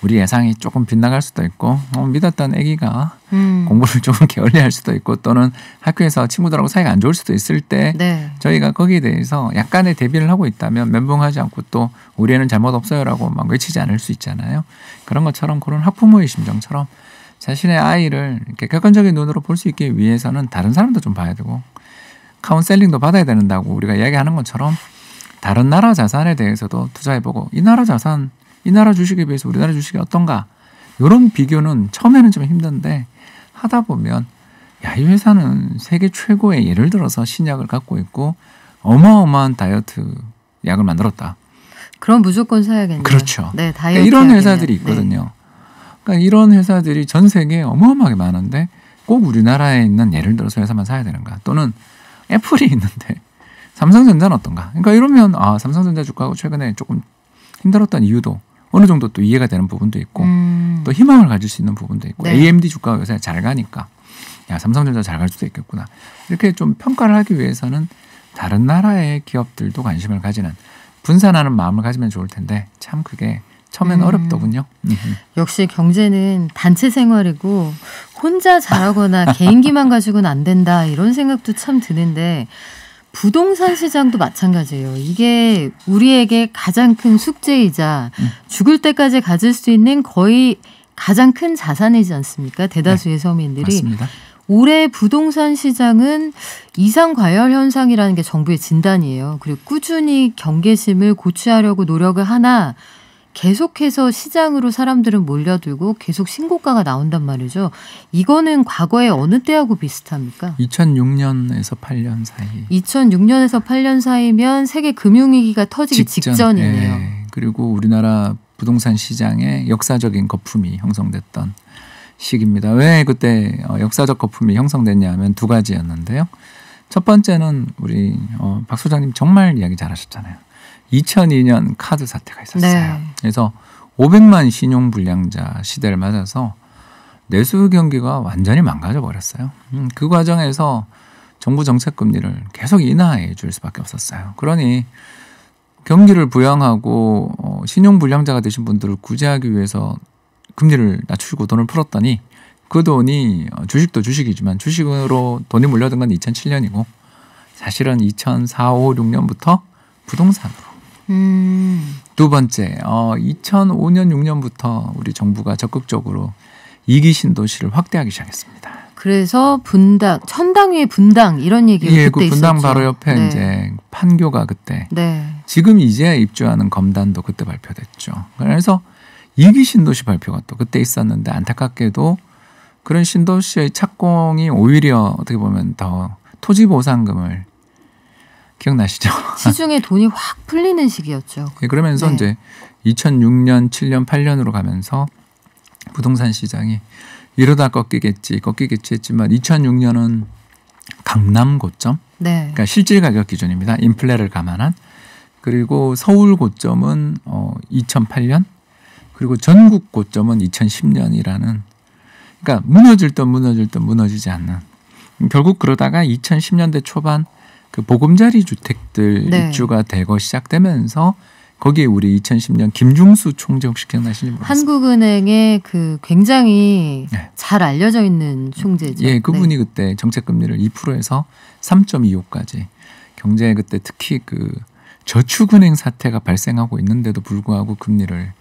우리 예상이 조금 빗나갈 수도 있고 믿었던 아기가 공부를 조금 게을리할 수도 있고 또는 학교에서 친구들하고 사이가 안 좋을 수도 있을 때 저희가 거기에 대해서 약간의 대비를 하고 있다면 멘붕하지 않고 또 우리 애는 잘못 없어요라고 막 외치지 않을 수 있잖아요. 그런 것처럼 그런 학부모의 심정처럼 자신의 아이를 이렇게 객관적인 눈으로 볼 수 있기 위해서는 다른 사람도 좀 봐야 되고 카운셀링도 받아야 된다고 우리가 이야기하는 것처럼 다른 나라 자산에 대해서도 투자해보고 이 나라 자산 이 나라 주식에 비해서 우리나라 주식이 어떤가 이런 비교는 처음에는 좀 힘든데 하다 보면 이 회사는 세계 최고의 예를 들어서 신약을 갖고 있고 어마어마한 다이어트 약을 만들었다. 그럼 무조건 사야겠네요. 그렇죠. 네, 그러니까 이런 회사들이 있거든요. 그러니까 이런 회사들이 전 세계에 어마어마하게 많은데 꼭 우리나라에 있는 예를 들어서 회사만 사야 되는가? 또는 애플이 있는데 삼성전자는 어떤가? 그러니까 이러면 삼성전자 주가가 최근에 조금 힘들었던 이유도 어느 정도 또 이해가 되는 부분도 있고 또 희망을 가질 수 있는 부분도 있고 네. AMD 주가가 요새 잘 가니까 야 삼성전자 잘 갈 수도 있겠구나. 이렇게 좀 평가를 하기 위해서는 다른 나라의 기업들도 관심을 가지는 분산하는 마음을 가지면 좋을 텐데 참 그게 처음엔 어렵더군요. 역시 경제는 단체 생활이고 혼자 잘하거나 개인기만 가지고는 안 된다 이런 생각도 참 드는데 부동산 시장도 마찬가지예요. 이게 우리에게 가장 큰 숙제이자 죽을 때까지 가질 수 있는 거의 가장 큰 자산이지 않습니까? 대다수의 네, 서민들이. 맞습니다. 올해 부동산 시장은 이상 과열 현상이라는 게 정부의 진단이에요. 그리고 꾸준히 경계심을 고취하려고 노력을 하나 계속해서 시장으로 사람들은 몰려들고 계속 신고가가 나온단 말이죠. 이거는 과거에 어느 때하고 비슷합니까? 2006년에서 8년 사이. 2006년에서 8년 사이면 세계 금융위기가 터지기 직전이네요. 네. 그리고 우리나라 부동산 시장에 역사적인 거품이 형성됐던 시기입니다. 왜 그때 역사적 거품이 형성됐냐 하면 두 가지였는데요. 첫 번째는 우리 박 소장님 정말 이야기 잘하셨잖아요. 2002년 카드 사태가 있었어요. 네. 그래서 500만 신용불량자 시대를 맞아서 내수 경기가 완전히 망가져 버렸어요. 그 과정에서 정부 정책 금리를 계속 인하해 줄 수밖에 없었어요. 그러니 경기를 부양하고 신용불량자가 되신 분들을 구제하기 위해서 금리를 낮추고 돈을 풀었더니 그 돈이 주식도 주식이지만 주식으로 돈이 몰려든 건 2007년이고 사실은 2004, 5, 6년부터 부동산으로. 두 번째, 2005년, 6년부터 우리 정부가 적극적으로 이기 신도시를 확대하기 시작했습니다. 그래서 분당, 천당 위의 분당 이런 얘기가 그때 그 분당 있었죠. 바로 옆에 네. 이제 판교가 그때. 네. 지금 이제 입주하는 검단도 그때 발표됐죠. 그래서 이기 신도시 발표가 또 그때 있었는데 안타깝게도 그런 신도시의 착공이 오히려 어떻게 보면 더 토지 보상금을 기억나시죠? 시중에 돈이 확 풀리는 시기였죠. 예, 그러면서 네. 이제 2006년, 7년, 8년으로 가면서 부동산 시장이 이러다 꺾이겠지 했지만 2006년은 강남 고점, 네. 그러니까 실질 가격 기준입니다. 인플레를 감안한. 그리고 서울 고점은 2008년, 그리고 전국 고점은 2010년이라는. 그러니까 무너질 듯 무너지지 않는. 결국 그러다가 2010년대 초반 그 보금자리 주택들 네. 입주가 되고 시작되면서 거기에 우리 2010년 김중수 총재 혹시 기억나시는지 모르겠어요. 한국은행의 그 굉장히 네. 잘 알려져 있는 총재죠. 예, 그분이 네. 그때 정책 금리를 2%에서 3.25까지 경제에 그때 특히 그 저축은행 사태가 발생하고 있는데도 불구하고 금리를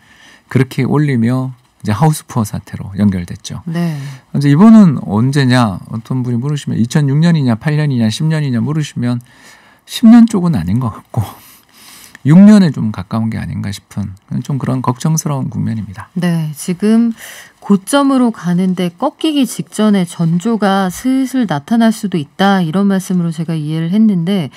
그렇게 올리며 이제 하우스푸어 사태로 연결됐죠. 네. 이제 이번은 언제냐? 어떤 분이 물으시면 2006년이냐 8년이냐 10년이냐 물으시면 10년 쪽은 아닌 것 같고 6년에 좀 가까운 게 아닌가 싶은 좀 그런 걱정스러운 국면입니다. 네, 지금 고점으로 가는데 꺾이기 직전에 전조가 슬슬 나타날 수도 있다 이런 말씀으로 제가 이해를 했는데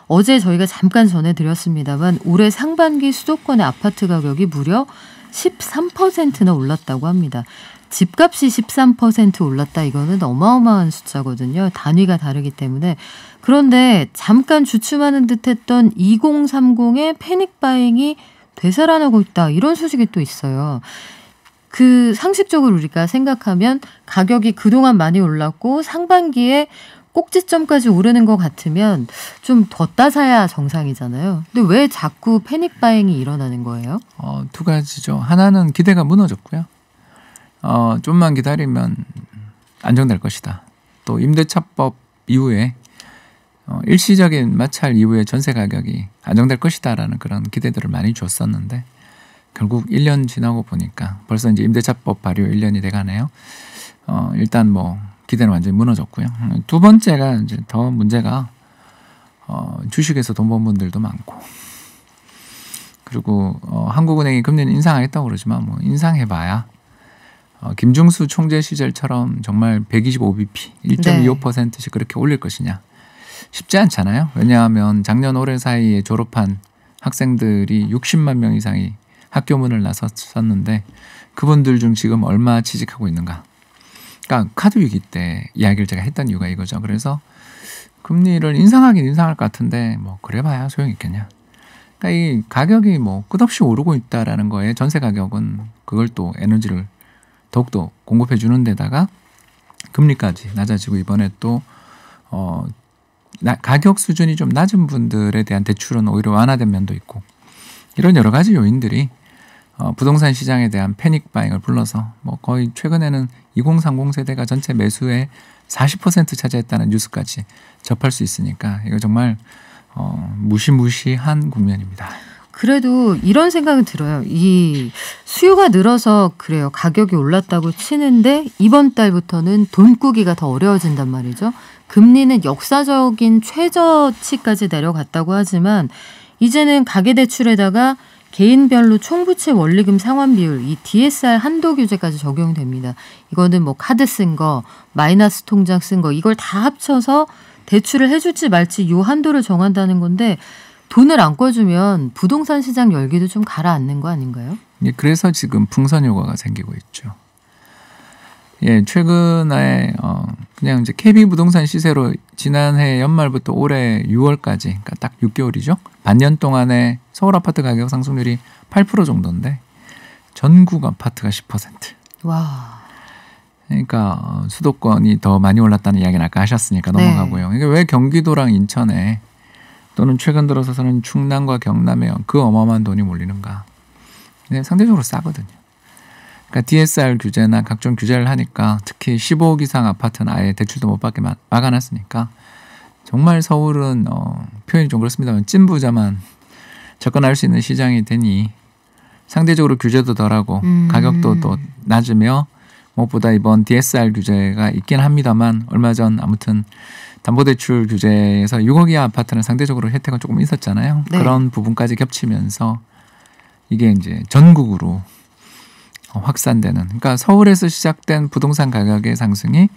어제 저희가 잠깐 전해드렸습니다만 올해 상반기 수도권의 아파트 가격이 무려 13%나 올랐다고 합니다. 집값이 13% 올랐다 이거는 어마어마한 숫자거든요. 단위가 다르기 때문에. 그런데 잠깐 주춤하는 듯했던 2030의 패닉 바잉이 되살아나고 있다. 이런 소식이 또 있어요. 그 상식적으로 우리가 생각하면 가격이 그동안 많이 올랐고 상반기에 꼭지점까지 오르는 것 같으면 좀 더 사야 정상이잖아요. 근데 왜 자꾸 패닉 바잉이 일어나는 거예요? 두 가지죠. 하나는 기대가 무너졌고요. 좀만 기다리면 안정될 것이다. 또 임대차법 이후에 일시적인 마찰 이후에 전세 가격이 안정될 것이다라는 그런 기대들을 많이 줬었는데 결국 1년 지나고 보니까 벌써 이제 임대차법 발효 1년이 돼가네요. 일단 뭐 기대는 완전히 무너졌고요. 두 번째가 이제 더 문제가 주식에서 돈 번 분들도 많고 그리고 한국은행이 금리는 인상하겠다고 그러지만 뭐 인상해봐야 김중수 총재 시절처럼 정말 125bp 1.25%씩 그렇게 올릴 것이냐 쉽지 않잖아요. 왜냐하면 작년 올해 사이에 졸업한 학생들이 60만 명 이상이 학교 문을 나섰었는데 그분들 중 지금 얼마 취직하고 있는가. 그러니까 카드 위기 때 이야기를 제가 했던 이유가 이거죠. 그래서 금리를 인상하긴 인상할 것 같은데 뭐 그래봐야 소용있겠냐. 그러니까 이 가격이 뭐 끝없이 오르고 있다라는 거에 전세 가격은 그걸 또 에너지를 더욱더 공급해 주는 데다가 금리까지 낮아지고 이번에 또 가격 수준이 좀 낮은 분들에 대한 대출은 오히려 완화된 면도 있고 이런 여러 가지 요인들이 부동산 시장에 대한 패닉 바잉을 불러서 뭐 거의 최근에는 2030 세대가 전체 매수의 40% 차지했다는 뉴스까지 접할 수 있으니까 이거 정말 무시무시한 국면입니다. 그래도 이런 생각은 들어요. 이 수요가 늘어서 그래요. 가격이 올랐다고 치는데 이번 달부터는 돈 꾸기가 더 어려워진단 말이죠. 금리는 역사적인 최저치까지 내려갔다고 하지만 이제는 가계대출에다가 개인별로 총부채 원리금 상환 비율, 이 DSR 한도 규제까지 적용됩니다. 이거는 뭐 카드 쓴 거, 마이너스 통장 쓴 거 이걸 다 합쳐서 대출을 해줄지 말지 요 한도를 정한다는 건데 돈을 안 꿔주면 부동산 시장 열기도 좀 가라앉는 거 아닌가요? 예, 그래서 지금 풍선 효과가 생기고 있죠. 예, 최근에 그냥 이제 KB 부동산 시세로 지난해 연말부터 올해 6월까지, 그러니까 딱 6개월이죠. 반년 동안에 서울 아파트 가격 상승률이 8% 정도인데 전국 아파트가 10%. 와. 그러니까 수도권이 더 많이 올랐다는 이야기는 아까 하셨으니까 넘어가고요. 그러니까 왜 경기도랑 인천에 또는 최근 들어서는 충남과 경남에 그 어마어마한 돈이 몰리는가? 상대적으로 싸거든요. 그러니까 DSR 규제나 각종 규제를 하니까 특히 15억 이상 아파트는 아예 대출도 못 받게 막아놨으니까 정말 서울은 표현이 좀 그렇습니다만 찐부자만 접근할 수 있는 시장이 되니 상대적으로 규제도 덜하고 가격도 또 낮으며 무엇보다 이번 DSR 규제가 있긴 합니다만 얼마 전 아무튼 담보대출 규제에서 6억 이하 아파트는 상대적으로 혜택은 조금 있었잖아요. 네. 그런 부분까지 겹치면서 이게 이제 전국으로 확산되는, 그러니까 서울에서 시작된 부동산 가격의 상승이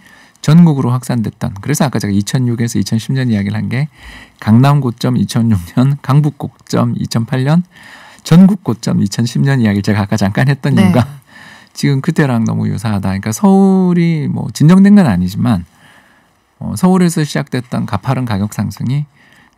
전국으로 확산됐던, 그래서 아까 제가 2006에서 2010년 이야기를 한 게 강남 고점 2006년, 강북 고점 2008년, 전국 고점 2010년 이야기를 제가 아까 잠깐 했던 네. 이유가 지금 그때랑 너무 유사하다. 그러니까 서울이 뭐 진정된 건 아니지만 서울에서 시작됐던 가파른 가격 상승이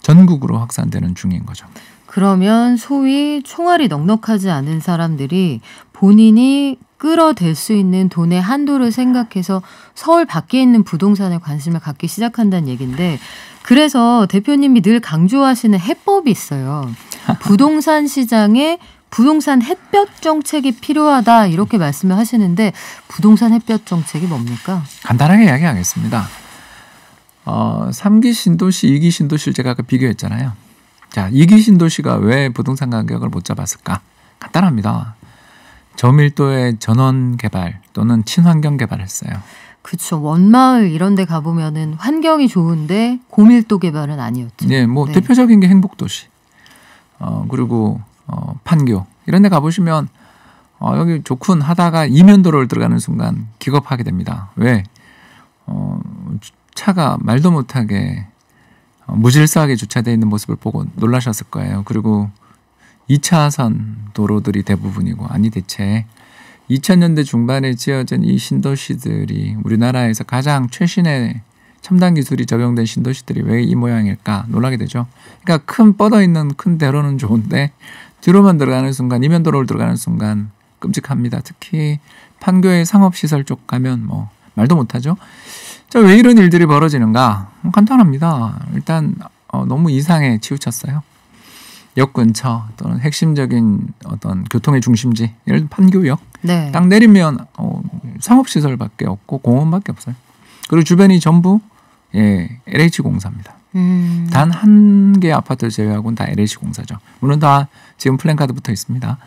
전국으로 확산되는 중인 거죠. 그러면 소위 총알이 넉넉하지 않은 사람들이 본인이 끌어댈 수 있는 돈의 한도를 생각해서 서울 밖에 있는 부동산에 관심을 갖기 시작한다는 얘기인데, 그래서 대표님이 늘 강조하시는 해법이 있어요. 부동산 시장에 부동산 햇볕 정책이 필요하다 이렇게 말씀을 하시는데 부동산 햇볕 정책이 뭡니까? 간단하게 이야기하겠습니다. 3기 신도시, 2기 신도시를 제가 아까 비교했잖아요. 자, 2기 신도시가 왜 부동산 가격을 못 잡았을까? 간단합니다. 저밀도의 전원 개발 또는 친환경 개발을 했어요. 그렇죠. 원마을 이런 데 가보면은 환경이 좋은데 고밀도 개발은 아니었죠. 네, 뭐 네. 대표적인 게 행복도시. 그리고 판교 이런 데 가보시면 여기 좋군 하다가 이면도로를 들어가는 순간 기겁하게 됩니다. 왜? 차가 말도 못하게 무질서하게 주차되어 있는 모습을 보고 놀라셨을 거예요. 그리고 2차선 도로들이 대부분이고, 아니 대체 2000년대 중반에 지어진 이 신도시들이 우리나라에서 가장 최신의 첨단 기술이 적용된 신도시들이 왜 이 모양일까 놀라게 되죠. 그러니까 큰 뻗어있는 큰 대로는 좋은데 뒤로만 들어가는 순간, 이면도로를 들어가는 순간 끔찍합니다. 특히 판교의 상업시설 쪽 가면 뭐 말도 못하죠. 자, 왜 이런 일들이 벌어지는가? 간단합니다. 일단 너무 이상에 치우쳤어요. 역 근처 또는 핵심적인 어떤 교통의 중심지, 예를 들면 판교역. 네. 딱 내리면 상업시설밖에 없고 공원밖에 없어요. 그리고 주변이 전부 LH공사입니다. 단 한 개 아파트를 제외하고는 다 LH공사죠. 물론 다 지금 플랜카드 붙어 있습니다.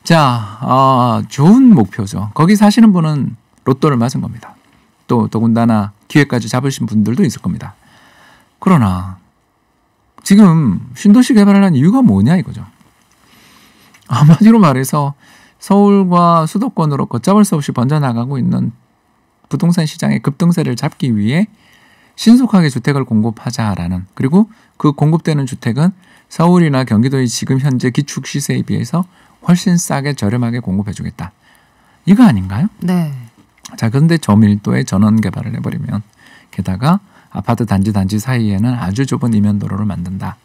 자, 좋은 목표죠. 거기 사시는 분은 로또를 맞은 겁니다. 또 더군다나 기회까지 잡으신 분들도 있을 겁니다. 그러나 지금 신도시 개발을 한 이유가 뭐냐 이거죠. 한마디로 말해서 서울과 수도권으로 걷잡을 수 없이 번져나가고 있는 부동산 시장의 급등세를 잡기 위해 신속하게 주택을 공급하자라는, 그리고 그 공급되는 주택은 서울이나 경기도의 지금 현재 기축 시세에 비해서 훨씬 싸게 저렴하게 공급해주겠다. 이거 아닌가요? 네. 자, 그런데 저밀도의 전원 개발을 해버리면, 게다가 아파트 단지 사이에는 아주 좁은 이면도로를 만든다.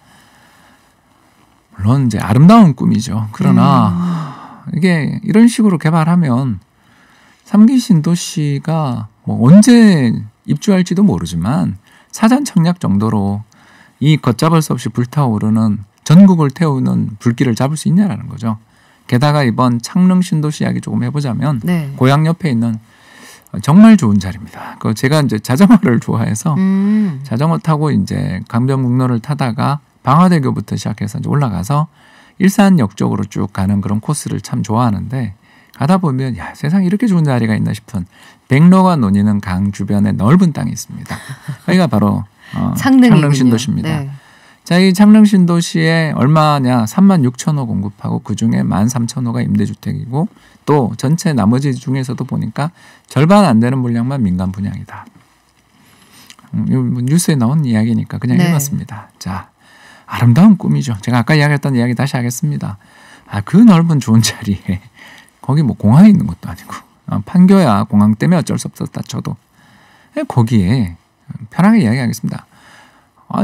물론 이제 아름다운 꿈이죠. 그러나 이게 이런 식으로 개발하면 3기 신도시가 뭐 언제 입주할지도 모르지만 사전 청약 정도로 이 걷잡을 수 없이 불타오르는 전국을 태우는 불길을 잡을 수 있냐라는 거죠. 게다가 이번 창릉 신도시 이야기 조금 해보자면 네. 고향 옆에 있는 정말 좋은 자리입니다. 그 제가 이제 자전거를 좋아해서 자전거 타고 이제 강변북로를 타다가 방화대교부터 시작해서 이제 올라가서 일산역 쪽으로 쭉 가는 그런 코스를 참 좋아하는데, 가다 보면 야, 세상에 이렇게 좋은 자리가 있나 싶은 백로가 논이는 강 주변에 넓은 땅이 있습니다. 여기가 바로 창릉 신도시입니다. 네. 자, 이 창릉 신도시에 얼마냐? 36,000호 공급하고 그중에 13,000호가 임대주택이고, 또 전체 나머지 중에서도 보니까 절반 안 되는 물량만 민간 분양이다. 뉴스에 나온 이야기니까 그냥 네. 읽었습니다. 자, 아름다운 꿈이죠. 제가 아까 이야기했던 이야기 다시 하겠습니다. 그 넓은 좋은 자리에 거기 뭐 공항에 있는 것도 아니고, 판교야 공항 때문에 어쩔 수 없었다 쳐도 거기에 편하게 이야기하겠습니다.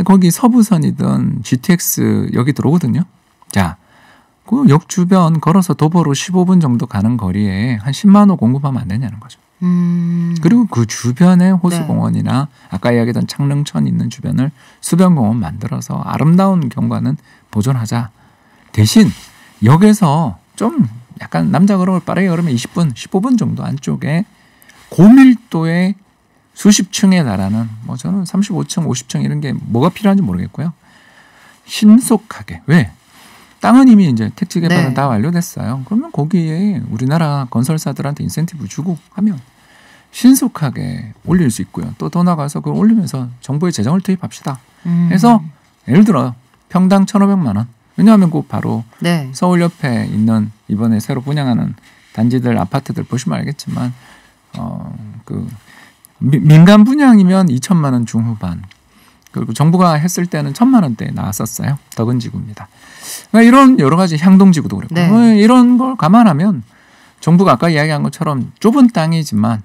거기 서부선이든 GTX 여기 들어오거든요. 자, 그 역 주변 걸어서 도보로 15분 정도 가는 거리에 한 10만 호 공급하면 안 되냐는 거죠. 그리고 그 주변에 호수공원이나 아까 이야기했던 창릉천 있는 주변을 수변공원 만들어서 아름다운 경관은 보존하자. 대신 역에서 좀 약간 남자 걸음을 빠르게 걸으면 20분, 15분 정도 안쪽에 고밀도의 수십 층에 달하는, 뭐 저는 35층, 50층 이런 게 뭐가 필요한지 모르겠고요. 신속하게. 왜? 땅은 이미 이제 택지 개발은 네. 다 완료됐어요. 그러면 거기에 우리나라 건설사들한테 인센티브 주고 하면 신속하게 올릴 수 있고요. 또 더 나가서 그걸 올리면서 정부의 재정을 투입합시다. 해서 예를 들어 평당 1,500만 원. 왜냐하면 그 바로 네. 서울 옆에 있는 이번에 새로 분양하는 단지들, 아파트들 보시면 알겠지만 그 민간 분양이면 2천만 원 중후반, 그리고 정부가 했을 때는 1,000만 원대 나왔었어요. 덕은지구입니다. 그러니까 이런 여러 가지 향동지구도 그렇고 네. 이런 걸 감안하면 정부가 아까 이야기한 것처럼 좁은 땅이지만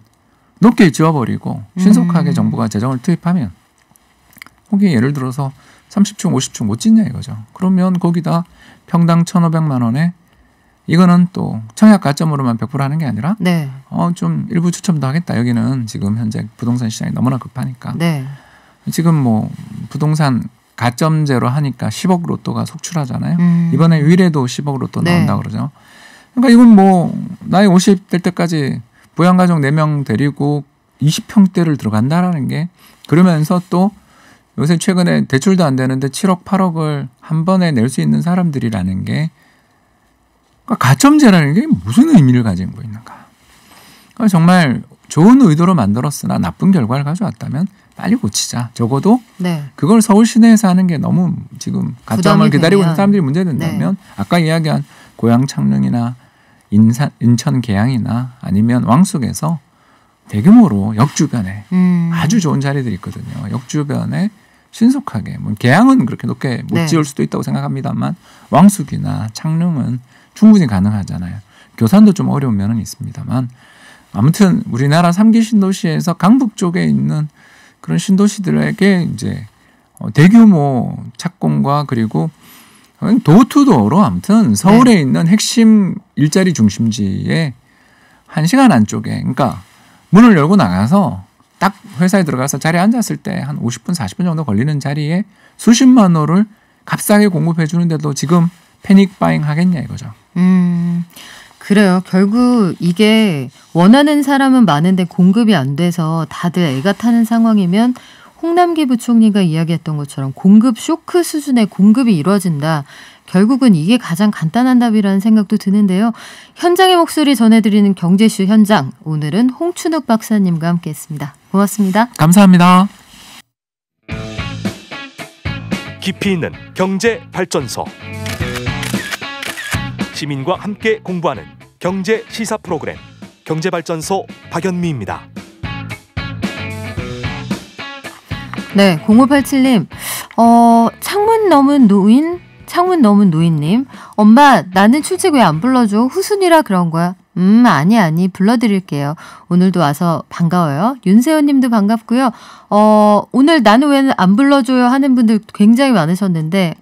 높게 지어버리고 신속하게 정부가 재정을 투입하면 거기 예를 들어서 30층, 50층 못 짓냐 이거죠. 그러면 거기다 평당 1,500만 원에 이거는 또 청약 가점으로만 100% 하는 게 아니라 네. 좀 일부 추첨도 하겠다. 여기는 지금 현재 부동산 시장이 너무나 급하니까. 네. 지금 뭐 부동산 가점제로 하니까 10억 로또가 속출하잖아요. 이번에 위례도 10억 로또 네. 나온다 그러죠. 그러니까 이건 뭐 나이 50 될 때까지 부양가족 4명 데리고 20평대를 들어간다라는 게, 그러면서 또 요새 최근에 대출도 안 되는데 7억 8억을 한 번에 낼 수 있는 사람들이라는 게, 그러니까 가점제라는 게 무슨 의미를 가지고 있는가. 그러니까 정말 좋은 의도로 만들었으나 나쁜 결과를 가져왔다면 빨리 고치자. 적어도 네. 그걸 서울 시내에서 하는 게 너무 지금 가점을 기다리고 있는 사람들이 문제된다면 아까 이야기한 고양 창릉이나 인천 계양이나 아니면 왕숙에서 대규모로 역 주변에 아주 좋은 자리들이 있거든요. 역 주변에 신속하게, 뭐 계양은 그렇게 높게 못 네. 지을 수도 있다고 생각합니다만 왕숙이나 창릉은 충분히 가능하잖아요. 교산도 좀 어려운 면은 있습니다만 아무튼 우리나라 3기 신도시에서 강북 쪽에 있는 그런 신도시들에게 이제 대규모 착공과 그리고 도어투도어로 아무튼 서울에 있는 핵심 일자리 중심지에 1시간 안쪽에, 그러니까 문을 열고 나가서 딱 회사에 들어가서 자리에 앉았을 때 한 50분, 40분 정도 걸리는 자리에 수십만 호를 값싸게 공급해 주는데도 지금 패닉 바잉 하겠냐 이거죠. 그래요. 결국 이게 원하는 사람은 많은데 공급이 안 돼서 다들 애가 타는 상황이면 홍남기 부총리가 이야기했던 것처럼 공급 쇼크 수준의 공급이 이루어진다. 결국은 이게 가장 간단한 답이라는 생각도 드는데요. 현장의 목소리 전해드리는 경제쇼 현장. 오늘은 홍춘욱 박사님과 함께했습니다. 고맙습니다. 감사합니다. 깊이 있는 경제 발전소. 시민과 함께 공부하는 경제 시사 프로그램 경제발전소 박연미입니다. 네, 0587님. 창문 넘은 노인님. 엄마, 나는 출첵 왜 안 불러줘? 후순이라 그런 거야. 아니, 불러드릴게요. 오늘도 와서 반가워요. 윤세호님도 반갑고요. 오늘 나는 왜 안 불러줘요 하는 분들 굉장히 많으셨는데,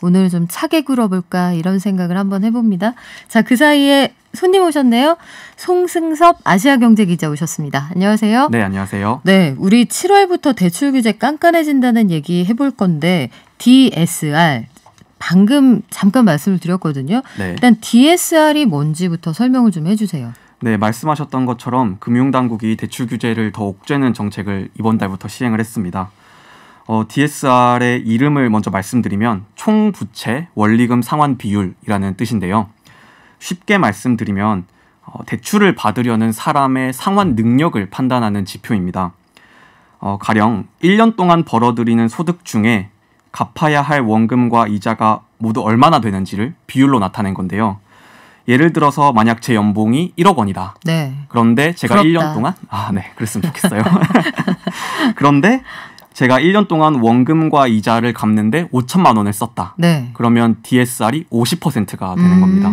오늘 좀 차게 굴어볼까 이런 생각을 한번 해봅니다. 자, 그 사이에 손님 오셨네요. 송승섭 아시아경제기자 오셨습니다. 안녕하세요. 네, 안녕하세요. 네, 우리 7월부터 대출 규제 깐깐해진다는 얘기 해볼 건데, DSR. 방금 잠깐 말씀을 드렸거든요. 네. 일단 DSR이 뭔지부터 설명을 좀 해주세요. 네, 말씀하셨던 것처럼 금융당국이 대출 규제를 더 옥죄는 정책을 이번 달부터 시행을 했습니다. DSR의 이름을 먼저 말씀드리면 총부채 원리금 상환 비율이라는 뜻인데요. 쉽게 말씀드리면 대출을 받으려는 사람의 상환 능력을 판단하는 지표입니다. 가령 1년 동안 벌어들이는 소득 중에 갚아야 할 원금과 이자가 모두 얼마나 되는지를 비율로 나타낸 건데요. 예를 들어서 만약 제 연봉이 1억 원이다. 네. 그런데 제가 부럽다. 1년 동안 그랬으면 좋겠어요. 그런데 제가 1년 동안 원금과 이자를 갚는데 5천만 원을 썼다. 네. 그러면 DSR이 50%가 되는 겁니다.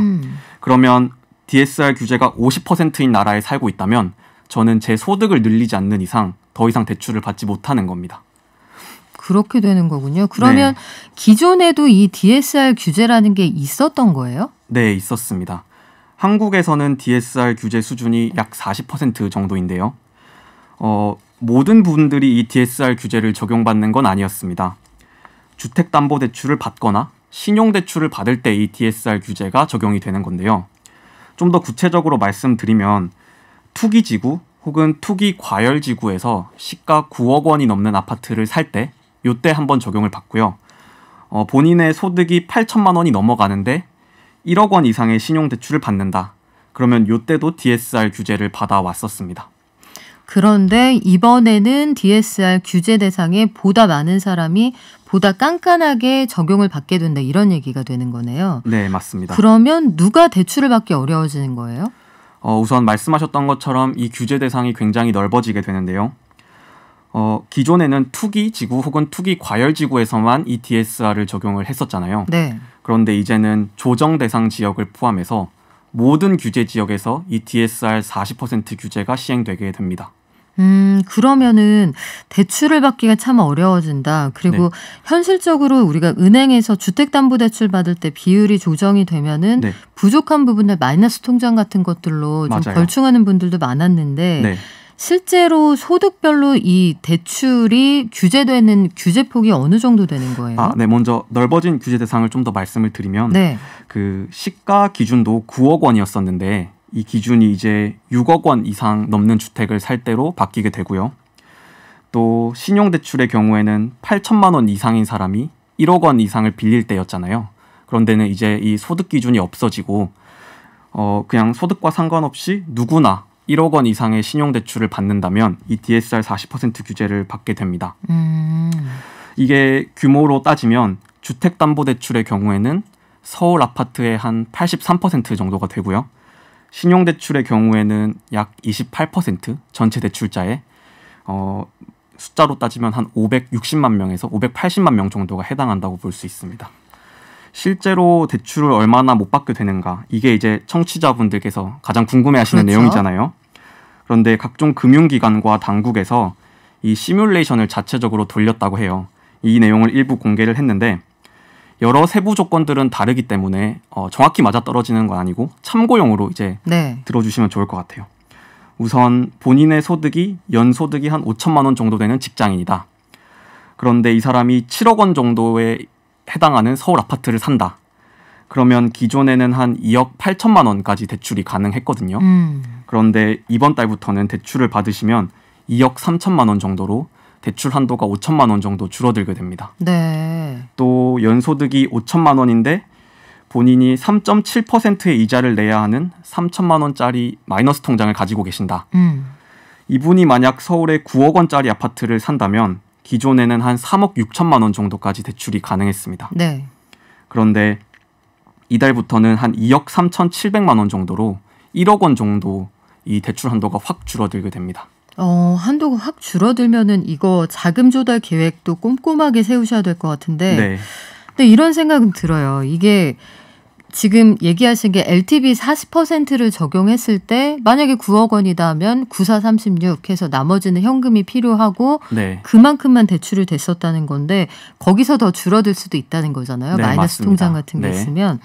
그러면 DSR 규제가 50%인 나라에 살고 있다면 저는 제 소득을 늘리지 않는 이상 더 이상 대출을 받지 못하는 겁니다. 그렇게 되는 거군요. 그러면 기존에도 이 DSR 규제라는 게 있었던 거예요? 네, 있었습니다. 한국에서는 DSR 규제 수준이 약 40% 정도인데요. 모든 분들이 이 DSR 규제를 적용받는 건 아니었습니다. 주택담보대출을 받거나 신용대출을 받을 때 이 DSR 규제가 적용이 되는 건데요. 좀 더 구체적으로 말씀드리면 투기지구 혹은 투기과열지구에서 시가 9억 원이 넘는 아파트를 살 때 요때 한번 적용을 받고요. 본인의 소득이 8천만 원이 넘어가는데 1억 원 이상의 신용대출을 받는다. 그러면 요때도 DSR 규제를 받아왔었습니다. 그런데 이번에는 DSR 규제 대상에 보다 많은 사람이 보다 깐깐하게 적용을 받게 된다 이런 얘기가 되는 거네요. 네, 맞습니다. 그러면 누가 대출을 받기 어려워지는 거예요? 우선 말씀하셨던 것처럼 이 규제 대상이 굉장히 넓어지게 되는데요. 기존에는 투기지구 혹은 투기과열지구에서만 이 DSR을 적용을 했었잖아요. 네. 그런데 이제는 조정 대상 지역을 포함해서 모든 규제 지역에서 이 DSR 40% 규제가 시행되게 됩니다. 그러면은 대출을 받기가 참 어려워진다. 그리고 현실적으로 우리가 은행에서 주택담보대출 받을 때 비율이 조정이 되면은 부족한 부분을 마이너스 통장 같은 것들로 좀 걸충하는 분들도 많았는데 실제로 소득별로 이 대출이 규제되는 규제폭이 어느 정도 되는 거예요? 네, 먼저 넓어진 규제 대상을 좀 더 말씀을 드리면 그 시가 기준도 9억 원이었었는데 이 기준이 이제 6억 원 이상 넘는 주택을 살 때로 바뀌게 되고요. 또 신용대출의 경우에는 8천만 원 이상인 사람이 1억 원 이상을 빌릴 때였잖아요. 그런데는 이제 이 소득 기준이 없어지고 그냥 소득과 상관없이 누구나 1억 원 이상의 신용대출을 받는다면 이 DSR 40% 규제를 받게 됩니다. 이게 규모로 따지면 주택담보대출의 경우에는 서울 아파트의 한 83% 정도가 되고요. 신용대출의 경우에는 약 28% 전체 대출자의 숫자로 따지면 한 560만 명에서 580만 명 정도가 해당한다고 볼 수 있습니다. 실제로 대출을 얼마나 못 받게 되는가, 이게 이제 청취자분들께서 가장 궁금해하시는 내용이잖아요. 그런데 각종 금융기관과 당국에서 이 시뮬레이션을 자체적으로 돌렸다고 해요. 이 내용을 일부 공개를 했는데 여러 세부 조건들은 다르기 때문에 정확히 맞아떨어지는 건 아니고 참고용으로 이제 들어주시면 좋을 것 같아요. 우선 본인의 소득이 연소득이 한 5천만 원 정도 되는 직장인이다. 그런데 이 사람이 7억 원 정도에 해당하는 서울 아파트를 산다. 그러면 기존에는 한 2억 8천만 원까지 대출이 가능했거든요. 그런데 이번 달부터는 대출을 받으시면 2억 3천만 원 정도로 대출 한도가 5천만 원 정도 줄어들게 됩니다. 또 연소득이 5천만 원인데 본인이 3.7%의 이자를 내야 하는 3천만 원짜리 마이너스 통장을 가지고 계신다. 이분이 만약 서울에 9억 원짜리 아파트를 산다면 기존에는 한 3억 6천만 원 정도까지 대출이 가능했습니다. 그런데 이달부터는 한 2억 3,700만 원 정도로 1억 원 정도 이 대출 한도가 확 줄어들게 됩니다. 한도가 확 줄어들면은 이거 자금 조달 계획도 꼼꼼하게 세우셔야 될 것 같은데. 네. 근데 이런 생각은 들어요. 이게 지금 얘기하신 게 LTV 40%를 적용했을 때 만약에 9억 원이다 하면 9436 해서 나머지는 현금이 필요하고 네. 그만큼만 대출을 됐었다는 건데 거기서 더 줄어들 수도 있다는 거잖아요. 네, 마이너스 맞습니다. 통장 같은 게 네. 있으면.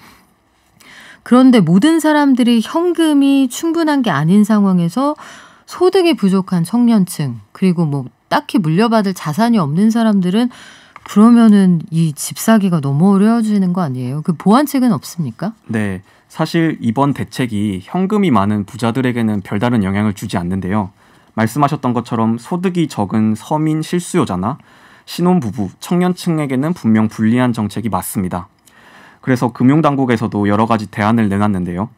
그런데 모든 사람들이 현금이 충분한 게 아닌 상황에서 소득이 부족한 청년층 그리고 뭐 딱히 물려받을 자산이 없는 사람들은 그러면은 이 집 사기가 너무 어려워지는 거 아니에요? 그 보완책은 없습니까? 네. 사실 이번 대책이 현금이 많은 부자들에게는 별다른 영향을 주지 않는데요. 말씀하셨던 것처럼 소득이 적은 서민 실수요자나 신혼부부, 청년층에게는 분명 불리한 정책이 맞습니다. 그래서 금융당국에서도 여러 가지 대안을 내놨는데요.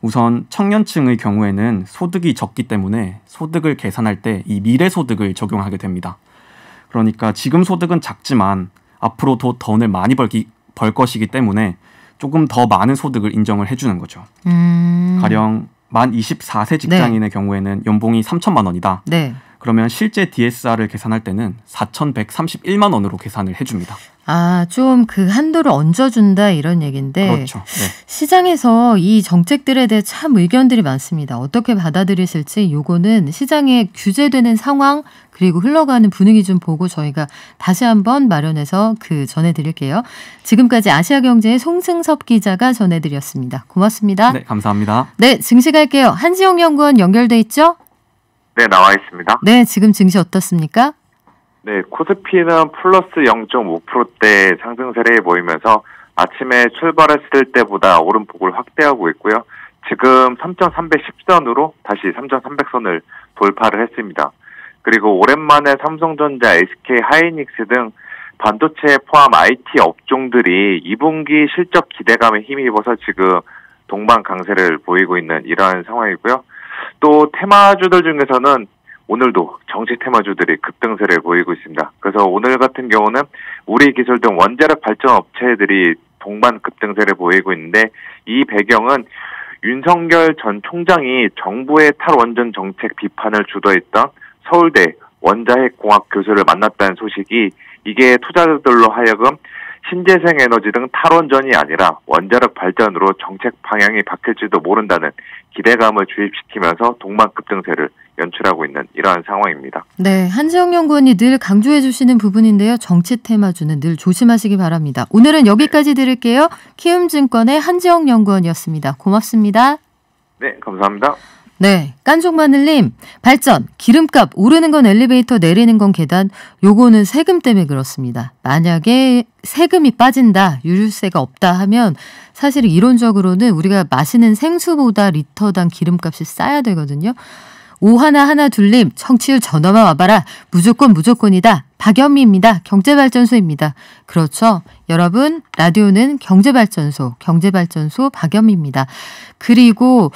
우선 청년층의 경우에는 소득이 적기 때문에 소득을 계산할 때 이 미래소득을 적용하게 됩니다. 그러니까 지금 소득은 작지만 앞으로도 돈을 많이 벌 것이기 때문에 조금 더 많은 소득을 인정을 해주는 거죠. 가령 만 24세 직장인의 경우에는 연봉이 3천만 원이다. 네. 그러면 실제 DSR을 계산할 때는 4,131만 원으로 계산을 해줍니다. 좀 그 한도를 얹어준다 이런 얘기인데 그렇죠. 네. 시장에서 이 정책들에 대해 참 의견들이 많습니다. 어떻게 받아들이실지 요거는 시장에 규제되는 상황 그리고 흘러가는 분위기 좀 보고 저희가 다시 한번 마련해서 전해드릴게요. 지금까지 아시아경제의 송승섭 기자가 전해드렸습니다. 고맙습니다. 네, 감사합니다. 네, 증시 갈게요. 한지영 연구원 연결돼 있죠? 네, 나와 있습니다. 네, 지금 증시 어떻습니까? 네, 코스피는 플러스 0.5%대 상승세를 보이면서 아침에 출발했을 때보다 오름폭을 확대하고 있고요. 지금 3,310선으로 다시 3,300선을 돌파를 했습니다. 그리고 오랜만에 삼성전자, SK 하이닉스 등 반도체 포함 IT 업종들이 2분기 실적 기대감에 힘입어서 지금 동반 강세를 보이고 있는 이러한 상황이고요. 또 테마주들 중에서는 오늘도 정치 테마주들이 급등세를 보이고 있습니다. 그래서 오늘 같은 경우는 우리기술 등 원자력 발전 업체들이 동반 급등세를 보이고 있는데 이 배경은 윤석열 전 총장이 정부의 탈원전 정책 비판을 주도했던 서울대 원자핵공학 교수를 만났다는 소식이 이게 투자자들로 하여금 신재생 에너지 등 탈원전이 아니라 원자력 발전으로 정책 방향이 바뀔지도 모른다는 기대감을 주입시키면서 동반 급등세를 연출하고 있는 이러한 상황입니다. 네, 한지영 연구원이 늘 강조해 주시는 부분인데요. 정치 테마주는 늘 조심하시기 바랍니다. 오늘은 여기까지 드릴게요. 키움증권의 한지영 연구원이었습니다. 고맙습니다. 네, 감사합니다. 네, 깐종마늘님, 발전, 기름값 오르는 건 엘리베이터 내리는 건 계단, 요거는 세금 때문에 그렇습니다. 만약에 세금이 빠진다, 유류세가 없다 하면 사실 이론적으로는 우리가 마시는 생수보다 리터당 기름값이 싸야 되거든요. 오하나하나둘님, 청취율 전화만 와봐라. 무조건이다. 박연미입니다. 경제발전소입니다. 그렇죠. 여러분, 라디오는 경제발전소 박연미입니다. 그리고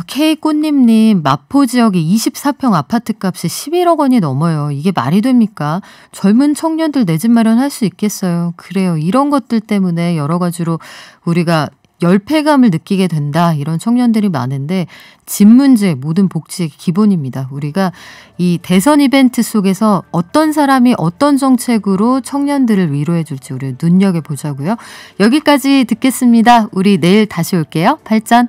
K꽃님님, 마포 지역의 24평 아파트값이 11억 원이 넘어요. 이게 말이 됩니까? 젊은 청년들 내 집 마련할 수 있겠어요. 그래요. 이런 것들 때문에 여러 가지로 우리가 열패감을 느끼게 된다. 이런 청년들이 많은데 집 문제, 모든 복지의 기본입니다. 우리가 이 대선 이벤트 속에서 어떤 사람이 어떤 정책으로 청년들을 위로해 줄지 우리 눈여겨보자고요. 여기까지 듣겠습니다. 우리 내일 다시 올게요. 발전.